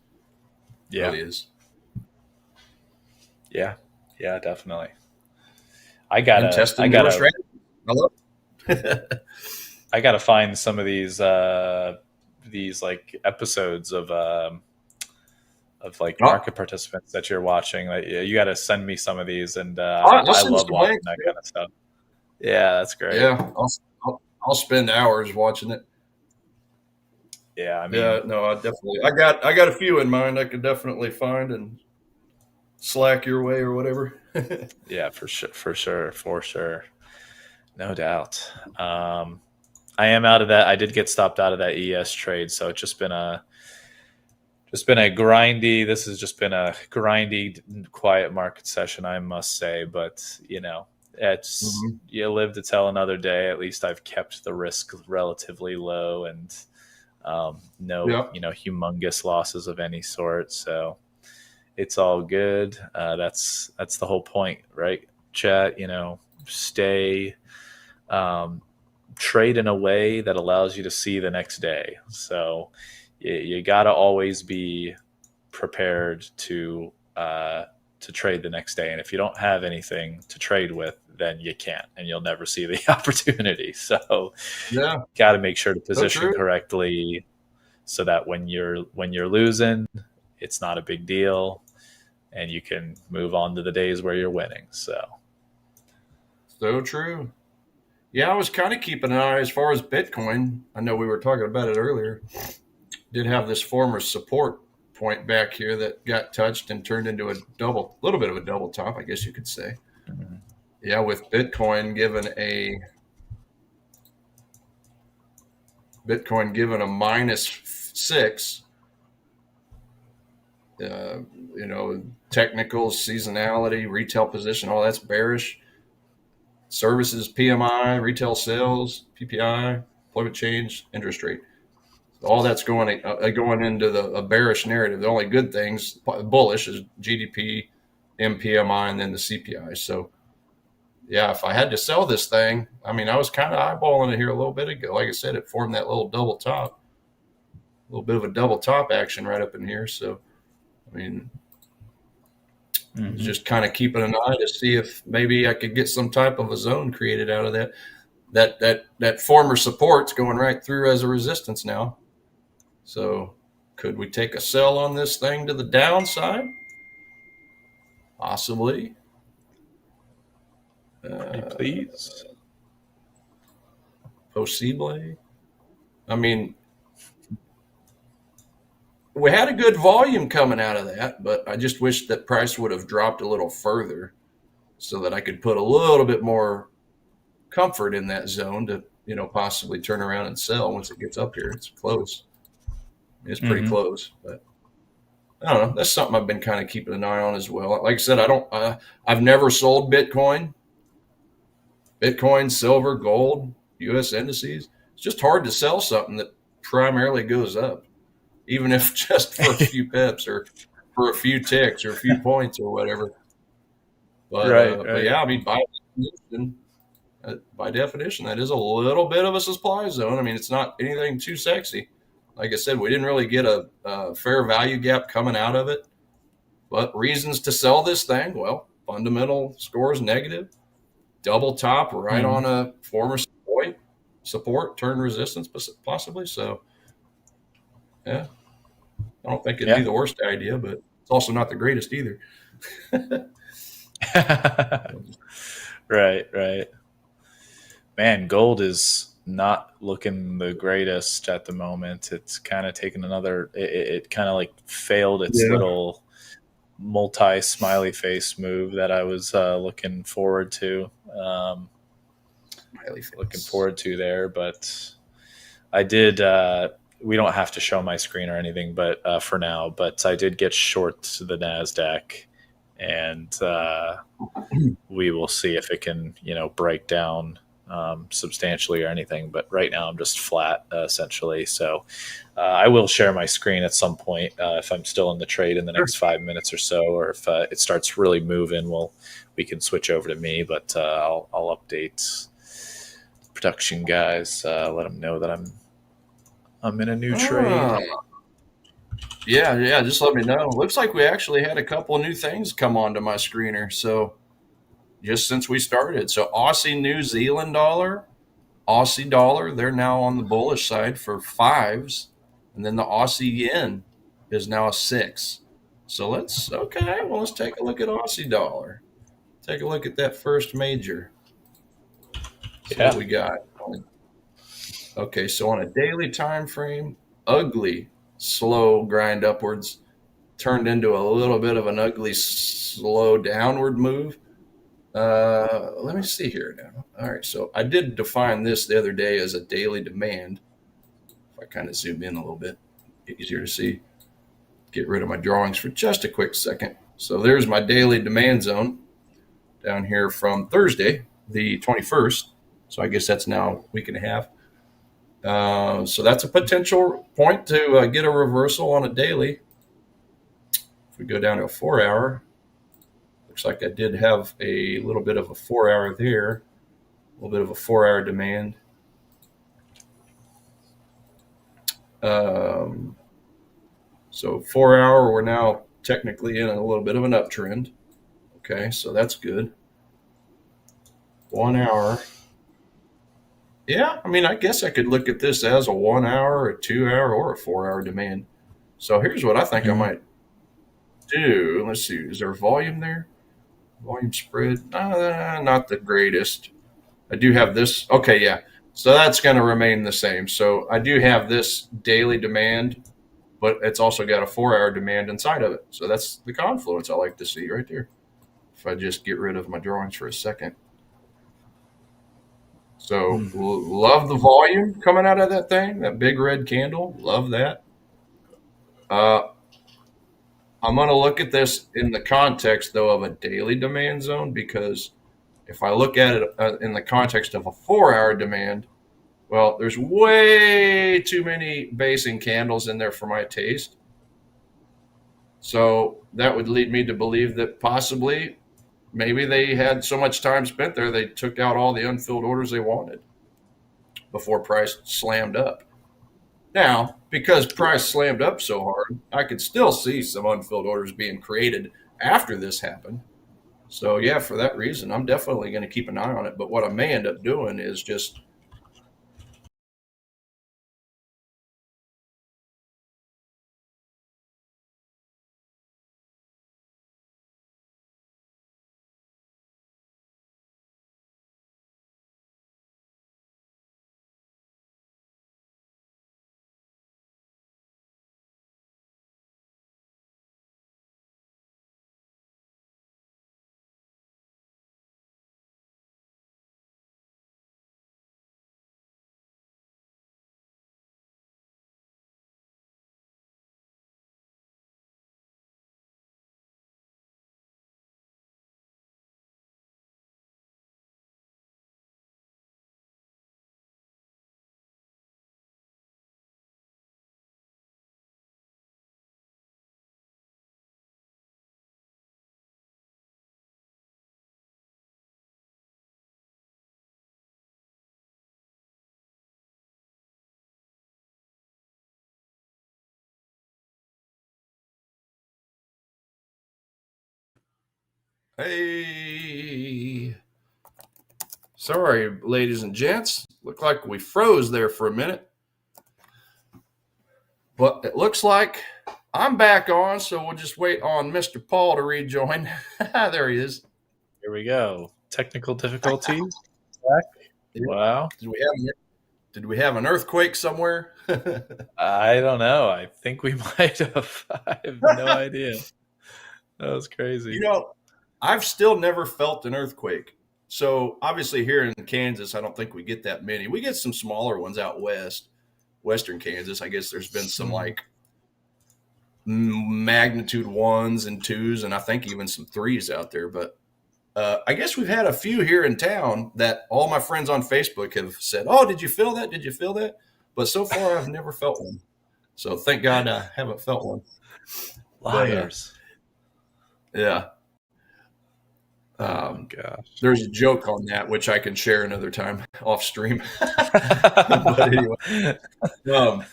It Yeah. really is. Yeah. Yeah, definitely. And I testing newer gotta strategies. I love it. I gotta find some of these like episodes of like Oh, market participants that you're watching. Like, yeah, you got to send me some of these, and I'll I send you love some watching links. that kind of stuff. Yeah, that's great. Yeah, I'll spend hours watching it. Yeah, I mean, Yeah, no, I got a few in mind I could definitely find and slack your way or whatever. yeah, for sure, for sure, for sure, no doubt. I am out of that. I did get stopped out of that ES trade, so it's just been a grindy. This has just been a grindy, quiet market session, I must say. But it's Mhm. you live to tell another day. At least I've kept the risk relatively low, and no, Yeah, humongous losses of any sort. So It's all good. That's the whole point, right? Chat, stay trade in a way that allows you to see the next day. So you got to always be prepared to trade the next day. And if you don't have anything to trade with, then you can't, and you'll never see the opportunity. So Yeah, got to make sure to so position true. correctly so that when you're losing, it's not a big deal, and you can move on to the days where you're winning. So So true. Yeah, I was kind of keeping an eye as far as Bitcoin. I know we were talking about it earlier. Did have this former support point back here that got touched and turned into a little bit of a double top, I guess you could say. mhm. Yeah, with Bitcoin given a -6, uh, technical seasonality, retail position, all that's bearish. Services, PMI, retail sales, PPI, employment change, interest rate. All that's going into a bearish narrative. The only good things, bullish, is GDP, MPMI, and then the CPI. So, yeah, if I had to sell this thing, I mean, I was kind of eyeballing it here a little bit ago. Like I said, it formed that little double top, a little bit of a double top action right up in here. So, I mean, I was Mhm. just kind of keeping an eye to see if maybe I could get some type of a zone created out of that. That former support's going right through as a resistance now. So could we take a sell on this thing to the downside? Possibly. Pretty Uh, please. Possibly. I mean, we had a good volume coming out of that, but I just wish that price would have dropped a little further so that I could put a little bit more comfort in that zone to, possibly turn around and sell once it gets up here. It's close. It's pretty Hmm. close, but I don't know. That's something I've been kind of keeping an eye on as well. Like I said, I don't. I've never sold Bitcoin, silver, gold, U.S. indices. It's just hard to sell something that primarily goes up, even if just for a few pips or for a few ticks or a few points or whatever. Right, But right. yeah, I mean, by definition, that is a little bit of a supply zone. I mean, it's not anything too sexy. Like I said, we didn't really get a fair value gap coming out of it. But reasons to sell this thing? Well, fundamental scores negative, double top right Hmm. on a former support, turn resistance possibly. So yeah, I don't think it'd be Yeah. the worst idea, but it's also not the greatest either. Right, right. Man, gold is not looking the greatest at the moment. It's kind of taken another. It kind of like failed its Yeah, little multi smiley face move that I was smiley looking face. forward to there. But I did. We don't have to show my screen or anything, but for now. But I did get short to the Nasdaq, and we will see if it can, break down substantially or anything. But right now, I'm just flat essentially. So I will share my screen at some point if I'm still in the trade in the Sure. next 5 minutes or so, or if it starts really moving, we can switch over to me. But I'll update production guys, let them know that I'm in a new trade. Ah, yeah, yeah. Just let me know. Looks like we actually had a couple of new things come onto my screener. So just since we started, so Aussie New Zealand dollar, Aussie dollar, they're now on the bullish side for fives, and then the Aussie yen is now a six. So let's take a look at Aussie dollar. Take a look at that first major. See what Yeah. we got. Okay, so on a daily time frame, ugly, slow grind upwards turned into a little bit of an ugly, slow downward move. Let me see here now. All right, so I did define this the other day as a daily demand. If I kind of zoom in a little bit, easier to see. Get rid of my drawings for just a quick second. So there's my daily demand zone down here from Thursday, the 21st. So I guess that's now a week and a half. So that's a potential point to get a reversal on a daily If we go down to a 4-hour, looks like I did have a little bit of a 4-hour there, a little bit of a 4-hour demand. So 4-hour, we're now technically in a little bit of an uptrend. Okay, so that's good. 1 hour. Yeah, I mean, I guess I could look at this as a 1 hour, a 2 hour, or a 4-hour demand. So here's what I think I might do. Let's see, is there volume there? Volume spread? Not the greatest. I do have this. Okay, yeah. So that's going to remain the same. So I do have this daily demand, but it's also got a 4-hour demand inside of it. So that's the confluence I like to see right there. If I just get rid of my drawings for a second. So love the volume coming out of that thing, that big red candle. Love that. I'm going to look at this in the context, though, of a daily demand zone, because if I look at it in the context of a 4-hour demand, well, there's way too many basing candles in there for my taste. So that would lead me to believe that possibly maybe they had so much time spent there, they took out all the unfilled orders they wanted before price slammed up. Now, because price slammed up so hard, I could still see some unfilled orders being created after this happened. So, yeah, for that reason, I'm definitely going to keep an eye on it. But what I may end up doing is just hey, sorry, ladies and gents. Looked like we froze there for a minute. But it looks like I'm back on, so we'll just wait on Mr. Paul to rejoin. There he is. Here we go. Technical difficulties. Wow. Did we have an earthquake somewhere? I don't know. I think we might have. I have no idea. That was crazy. You know, I've still never felt an earthquake. So obviously here in Kansas, I don't think we get that many. We get some smaller ones out west, western Kansas. I guess there's been some like magnitude 1s and 2s, and I think even some 3s out there. But I guess we've had a few here in town that all my friends on Facebook have said, "Oh, did you feel that? Did you feel that?" But so far, I've never felt one. So thank God I haven't felt one. Liars. But, yeah. Oh gosh. There's a joke on that, which I can share another time off stream. But anyway. Oh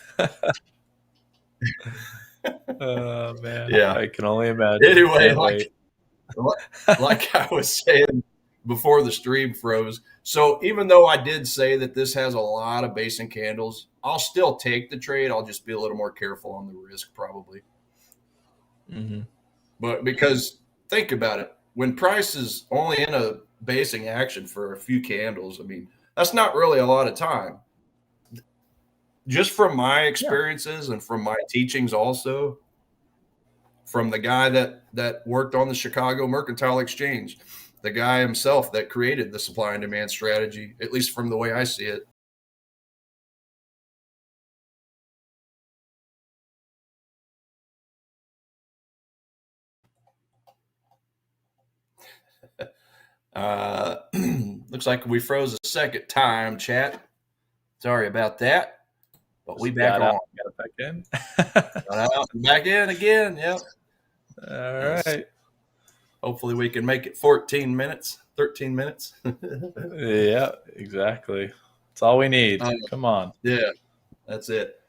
man. Yeah. I can only imagine. Anyway, like I was saying before the stream froze. So even though I did say that this has a lot of basing candles, I'll still take the trade. I'll just be a little more careful on the risk probably. But because think about it, when price is only in a basing action for a few candles, I mean, that's not really a lot of time. Just from my experiences and from my teachings also, from the guy that worked on the Chicago Mercantile Exchange, the guy himself that created the supply and demand strategy, at least from the way I see it. Looks like we froze a second time, chat. Sorry about that. But we back on. Got it back in. Got out and back in again. Yep. All Yes. right. Hopefully we can make it 14 minutes, 13 minutes. Yeah, exactly. That's all we need. uh, Come on. yeah, that's it.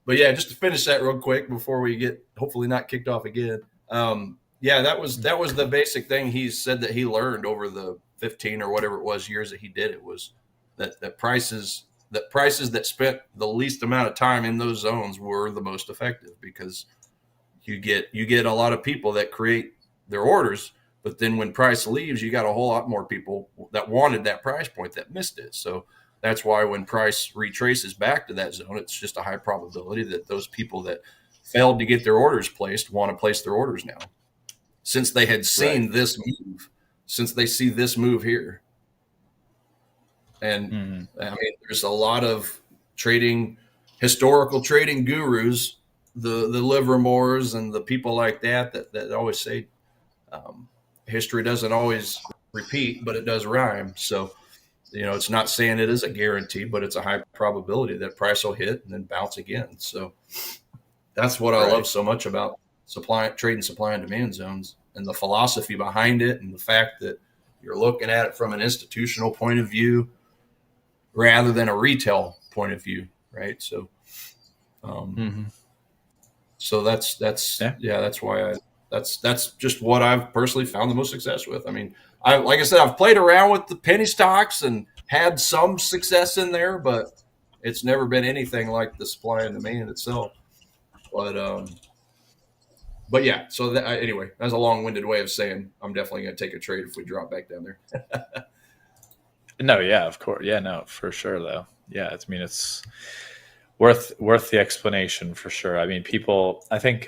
But yeah, just to finish that real quick before we get hopefully not kicked off again. Yeah, that was the basic thing he said that he learned over the 15 or whatever it was years that he did it, was that prices that spent the least amount of time in those zones were the most effective, because you get a lot of people that create their orders, but then when price leaves, you got a whole lot more people that wanted that price point that missed it. So that's why when price retraces back to that zone, it's just a high probability that those people that failed to get their orders placed want to place their orders now, since they had Right. seen this move, since they see this move here. And Mhm. I mean, there's a lot of trading, historical trading gurus, the Livermores and the people like that always say, um, history doesn't always repeat, but it does rhyme. So, it's not saying it is a guarantee, but it's a high probability that price will hit and then bounce again. So that's what I love Right. so much about trading supply and demand zones, and the philosophy behind it, and the fact that you're looking at it from an institutional point of view rather than a retail point of view, right? So, um, Hmm. so that's Yeah. yeah, that's why that's just what I've personally found the most success with. I mean, like I said, I've played around with the penny stocks and had some success in there, but it's never been anything like the supply and demand itself. But yeah, so anyway, that's a long-winded way of saying I'm definitely going to take a trade if we drop back down there. No, yeah, of course. Yeah, no, for sure though. Yeah, I mean it's worth the explanation for sure. I mean, people, I think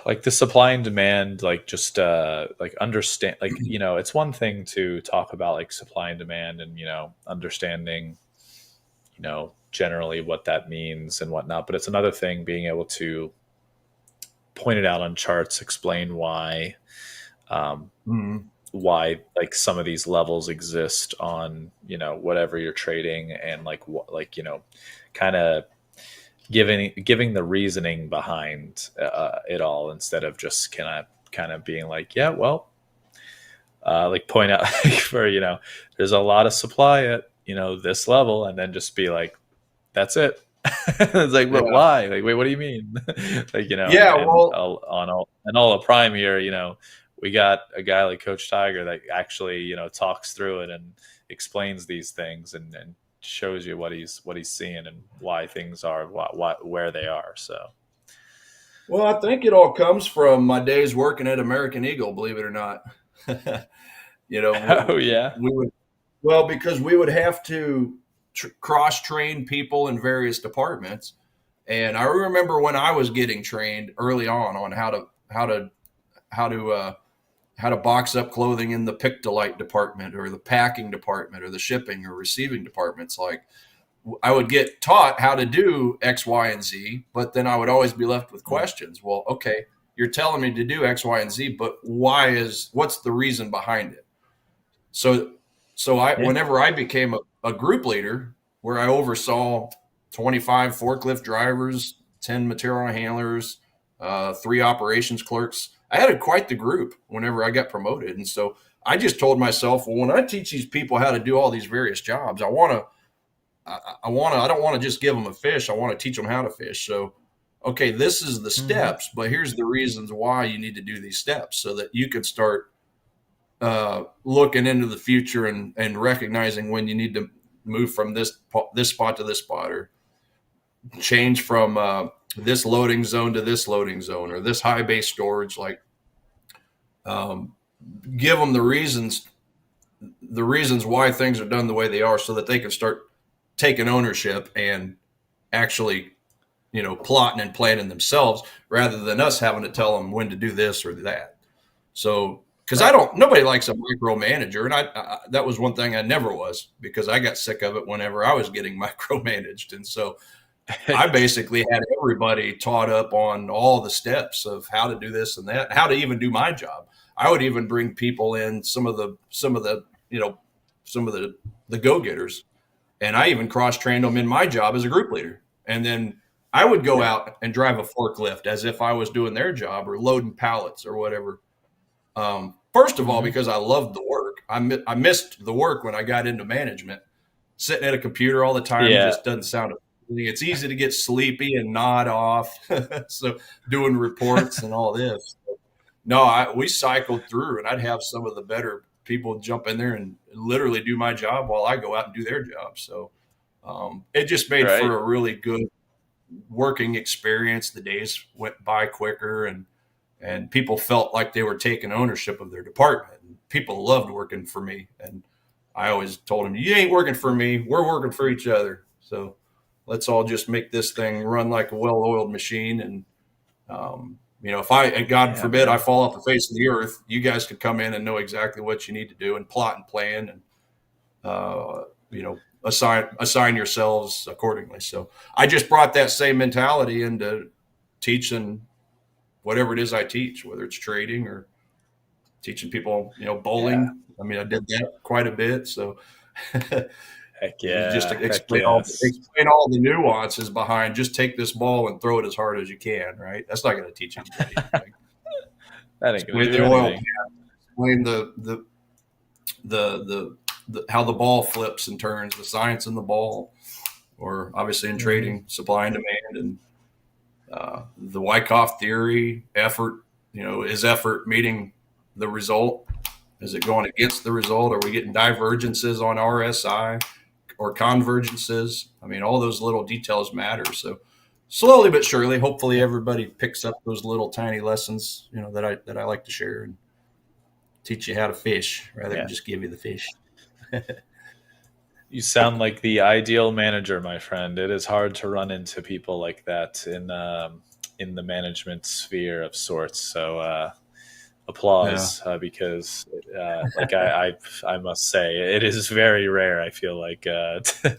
like the supply and demand, like just like understand, like it's one thing to talk about like supply and demand and understanding generally what that means and whatnot, but it's another thing being able to point it out on charts, explain um, Mm-hmm. why like some of these levels exist on whatever you're trading, and like what, like kind of giving the reasoning behind it all, instead of just kind of being like, yeah, well, like point out for there's a lot of supply at this level, and then just be like, that's it. It's like, but Yeah, why? Like, wait, what do you mean? Like, yeah. Well, on all the prime here, we got a guy like Coach Tiger that actually, talks through it and explains these things, and shows you what he's seeing and why things are where they are. So, I think it all comes from my days working at American Eagle, believe it or not. oh yeah, We would, well, because we would have to cross train people in various departments. And I remember when I was getting trained early on how to how to box up clothing in the pick-to-light department, or the packing department, or the shipping or receiving departments. Like, I would get taught how to do X, Y, and Z, but then I would always be left with questions. Well, okay, you're telling me to do X, Y, and Z, but what's the reason behind it? So, yeah, whenever I became a group leader, where I oversaw 25 forklift drivers, 10 material handlers, 3 operations clerks, I had quite the group whenever I got promoted. And so I just told myself, well, when I teach these people how to do all these various jobs, I don't want to just give them a fish. I want to teach them how to fish. So, okay, this is the hmm steps, but here's the reasons why you need to do these steps, so that you can start looking into the future, and recognizing when you need to move from this spot to this spot, or change from this loading zone to this loading zone, or this high bay storage. Like, um, give them the reasons why things are done the way they are, so that they can start taking ownership and actually plotting and planning themselves, rather than us having to tell them when to do this or that. So, because right. nobody likes a micromanager, and that was one thing I never was, because I got sick of it whenever I was getting micromanaged. And so I basically had everybody taught up on all the steps of how to do this and that, how to even do my job. I would even bring people in, you know some of the go getters, and I even cross trained them in my job as a group leader. And then I would go Yeah. out and drive a forklift as if I was doing their job or loading pallets or whatever. First of all, Hmm. because I loved the work. I missed the work when I got into management. Sitting at a computer all the time Yeah. just doesn't sound appealing. It's easy to get sleepy and nod off. So doing reports and all this. No, we cycled through, and I'd have some of the better people jump in there and literally do my job while I go out and do their job. So it just made Right. for a really good working experience. The days went by quicker, and people felt like they were taking ownership of their department. And people loved working for me, and I always told them, "You ain't working for me. We're working for each other. So let's all just make this thing run like a well-oiled machine." And if I, God Yeah, forbid, I man. fall off the face of the earth, you guys could come in and know exactly what you need to do and plot and plan and assign yourselves accordingly. So I just brought that same mentality into teaching whatever it is I teach, whether it's trading or teaching people, Yeah. bowling. I mean, I did that quite a bit. So Heck just yeah. to Heck yes. explain all the nuances behind just take this ball and throw it as hard as you can, right? That's not going to teach anybody anything. That ain't gonna Explain do the oil anything. path, explain the how the ball flips and turns, the science in the ball, or obviously in Hmm. trading, supply and demand, and the Wyckoff theory, effort. Is effort meeting the result? Is it going against the result? Are we getting divergences on RSI or convergences? I mean, all those little details matter. So slowly but surely, hopefully everybody picks up those little tiny lessons, that I like to share and teach you how to fish rather than Yeah. just give you the fish. You sound like the ideal manager, my friend. It is hard to run into people like that in the management sphere of sorts. So Yeah. applause because like I must say it is very rare. I feel like to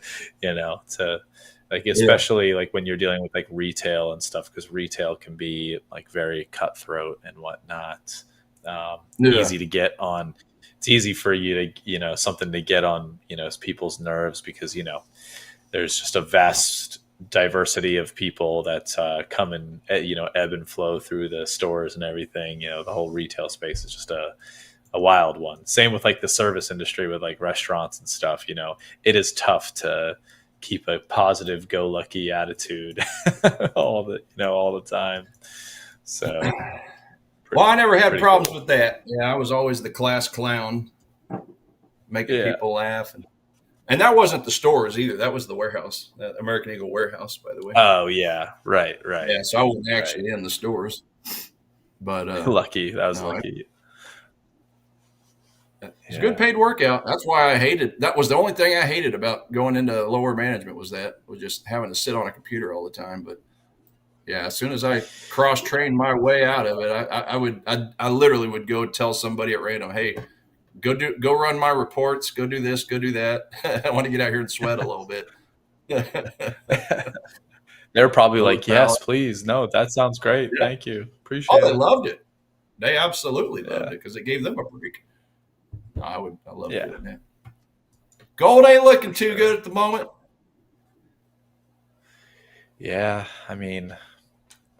like Yeah. especially like when you're dealing with like retail and stuff because retail can be like very cutthroat and whatnot. Yeah. Easy to get on. It's easy for you to something to get on people's nerves because there's just a vast diversity of people that come and ebb and flow through the stores and everything. The whole retail space is just a wild one. Same with like the service industry with like restaurants and stuff. It is tough to keep a positive go lucky attitude all the time. So Well, I never had pretty problems cool. with that. Yeah, I was always the class clown, making Yeah. people laugh, and that wasn't the stores either. That was the warehouse, the American Eagle warehouse, by the way. Oh yeah. Right. Yeah, Right. so I wasn't Right. actually in the stores, but Lucky. That was no, lucky. it's a good Yeah. paid workout. That's why I hated. That was the only thing I hated about going into lower management was just having to sit on a computer all the time. But yeah, as soon as I cross trained my way out of it, I literally would go tell somebody at random, hey, go run my reports, go do this, go do that. I want to get out here and sweat a little bit. They're probably Load like, yes, pallet. please. No, that sounds great. Yeah. Thank you. Oh, Appreciate they it. loved it. They absolutely loved Yeah. it because it gave them a break. I love Yeah. doing that. Gold ain't looking too good at the moment. Yeah. I mean,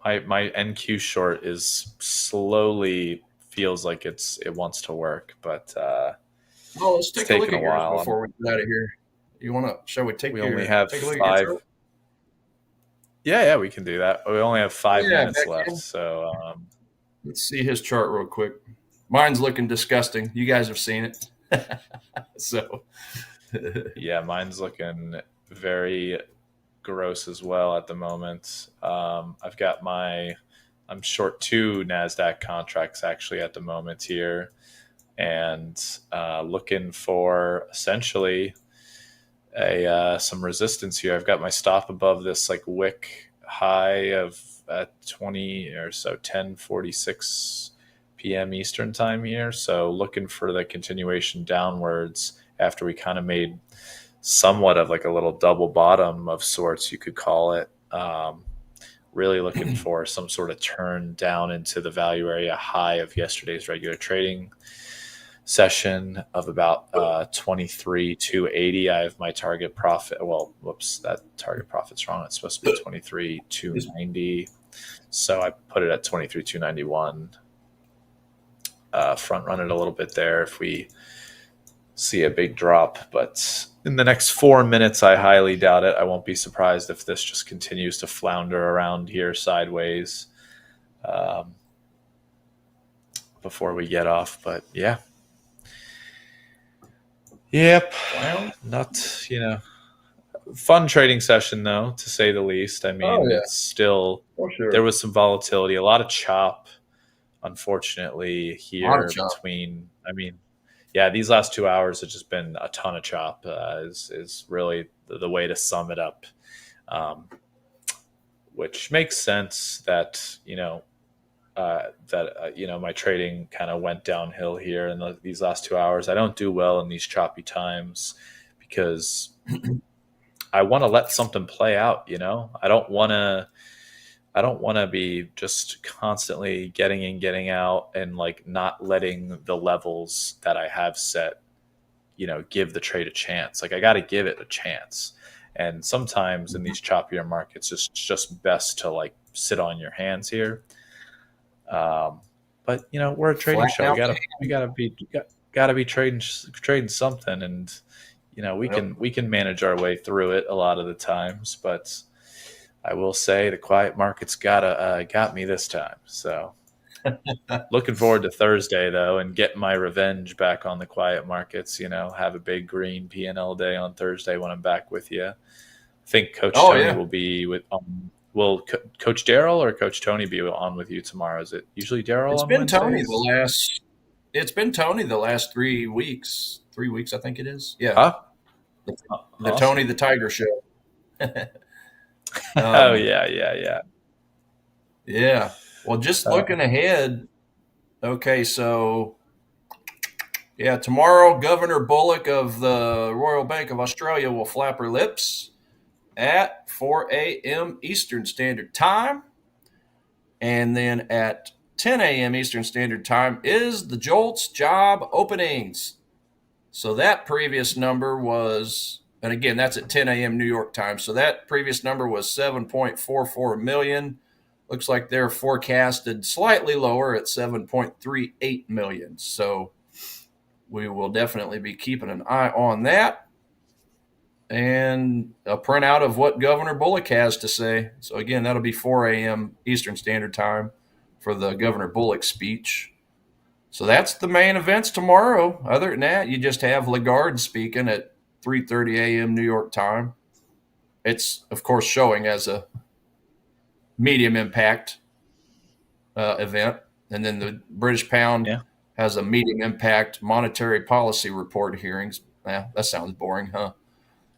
my NQ short is slowly feels like it wants to work, but Oh, let's it's take a look taken a at yours while. before we get out of here. You want to? Shall we We only have take a look at your five. chart? Yeah, yeah, we can do that. We only have five Yeah, minutes left, backhand. so Let's see his chart real quick. Mine's looking disgusting. You guys have seen it, so yeah, mine's looking very gross as well at the moment. I'm short two Nasdaq contracts actually at the moment here, and looking for essentially a some resistance here. I've got my stop above this like wick high of 20 or so 10:46 p.m. Eastern time here. So looking for the continuation downwards after we kind of made somewhat of like a little double bottom of sorts, you could call it. Really looking for some sort of turn down into the value area high of yesterday's regular trading session of about 23,280. I have my target profit. Well, whoops, that target profit's wrong. It's supposed to be 23,290. So I put it at 23,291. Front run it a little bit there if we see a big drop, but in the next 4 minutes, I highly doubt it. I won't be surprised if this just continues to flounder around here sideways before we get off. But yeah. Yep. Well, Not, fun trading session though, to say the least. I mean, yeah, it's still, for sure. there was some volatility, a lot of chop, unfortunately, A lot of here chop. between, yeah, these last 2 hours have just been a ton of chop, is really the way to sum it up, which makes sense that, my trading kind of went downhill here in these last 2 hours. I don't do well in these choppy times because I want to let something play out. I don't want to be just constantly getting in, getting out, and like not letting the levels that I have set, give the trade a chance. Like I got to give it a chance. And sometimes in these choppier markets, it's just best to like sit on your hands here. But we're a trading Flat show. out. We gotta be trading something, and we can manage our way through it a lot of the times. But I will say the quiet markets got me this time. So looking forward to Thursday though, and getting my revenge back on the quiet markets. Have a big green P&L day on Thursday when I'm back with you. I think Coach Tony will be with. Will Coach Daryl or Coach Tony be on with you tomorrow? Is it usually Daryl It's on been Tony Wednesdays? It's been Tony the last 3 weeks. 3 weeks, I think it is. Yeah, Huh? the Tony Awesome. the Tiger Show. Oh um, yeah. yeah. Well, just Uh, looking ahead. Okay, so yeah, tomorrow Governor Bullock of the Royal Bank of Australia will flap her lips at 4 a.m. Eastern Standard Time. And then at 10 a.m. Eastern Standard Time is the JOLTS job openings. So that previous number was, and again, that's at 10 a.m. New York time. So that previous number was 7.44 million. Looks like they're forecasted slightly lower at 7.38 million. So we will definitely be keeping an eye on that. And a printout of what Governor Bullock has to say. So again, that'll be 4 a.m. Eastern Standard Time for the Governor Bullock speech. So that's the main events tomorrow. Other than that, you just have Lagarde speaking at 3:30 a.m. New York time. It's of course showing as a medium impact event, and then the British pound yeah. has a medium impact monetary policy report hearings. That sounds boring, huh?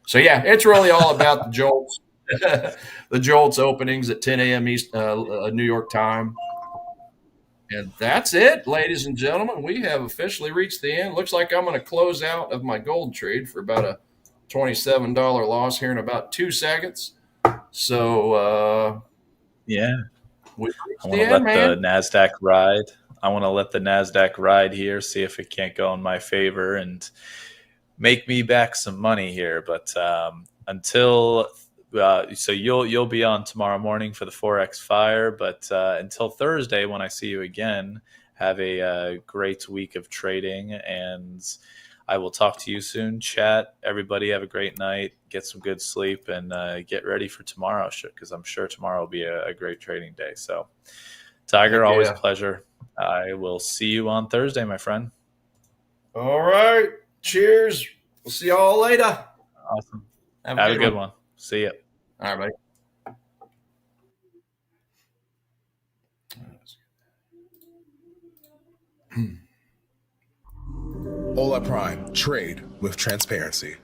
So yeah, it's really all about the jolts, the jolts openings at 10 a.m. East New York time. And that's it, ladies and gentlemen. We have officially reached the end. Looks like I'm going to close out of my gold trade for about a $27 loss here in about 2 seconds. So Yeah. we've I reached want the to end, let the man. NASDAQ ride. I want to let the NASDAQ ride here, see if it can't go in my favor and make me back some money here. But until so you'll be on tomorrow morning for the Forex Fire. But until Thursday, when I see you again, have a great week of trading, and I will talk to you soon. Chat. Everybody have a great night. Get some good sleep, and get ready for tomorrow, because I'm sure tomorrow will be a great trading day. So, Tiger, Heck always a yeah. pleasure. I will see you on Thursday, my friend. All right. Cheers. We'll see y'all later. Awesome. Have a Have a good good one. one. See ya. All right, buddy. Hola Prime. Trade with transparency.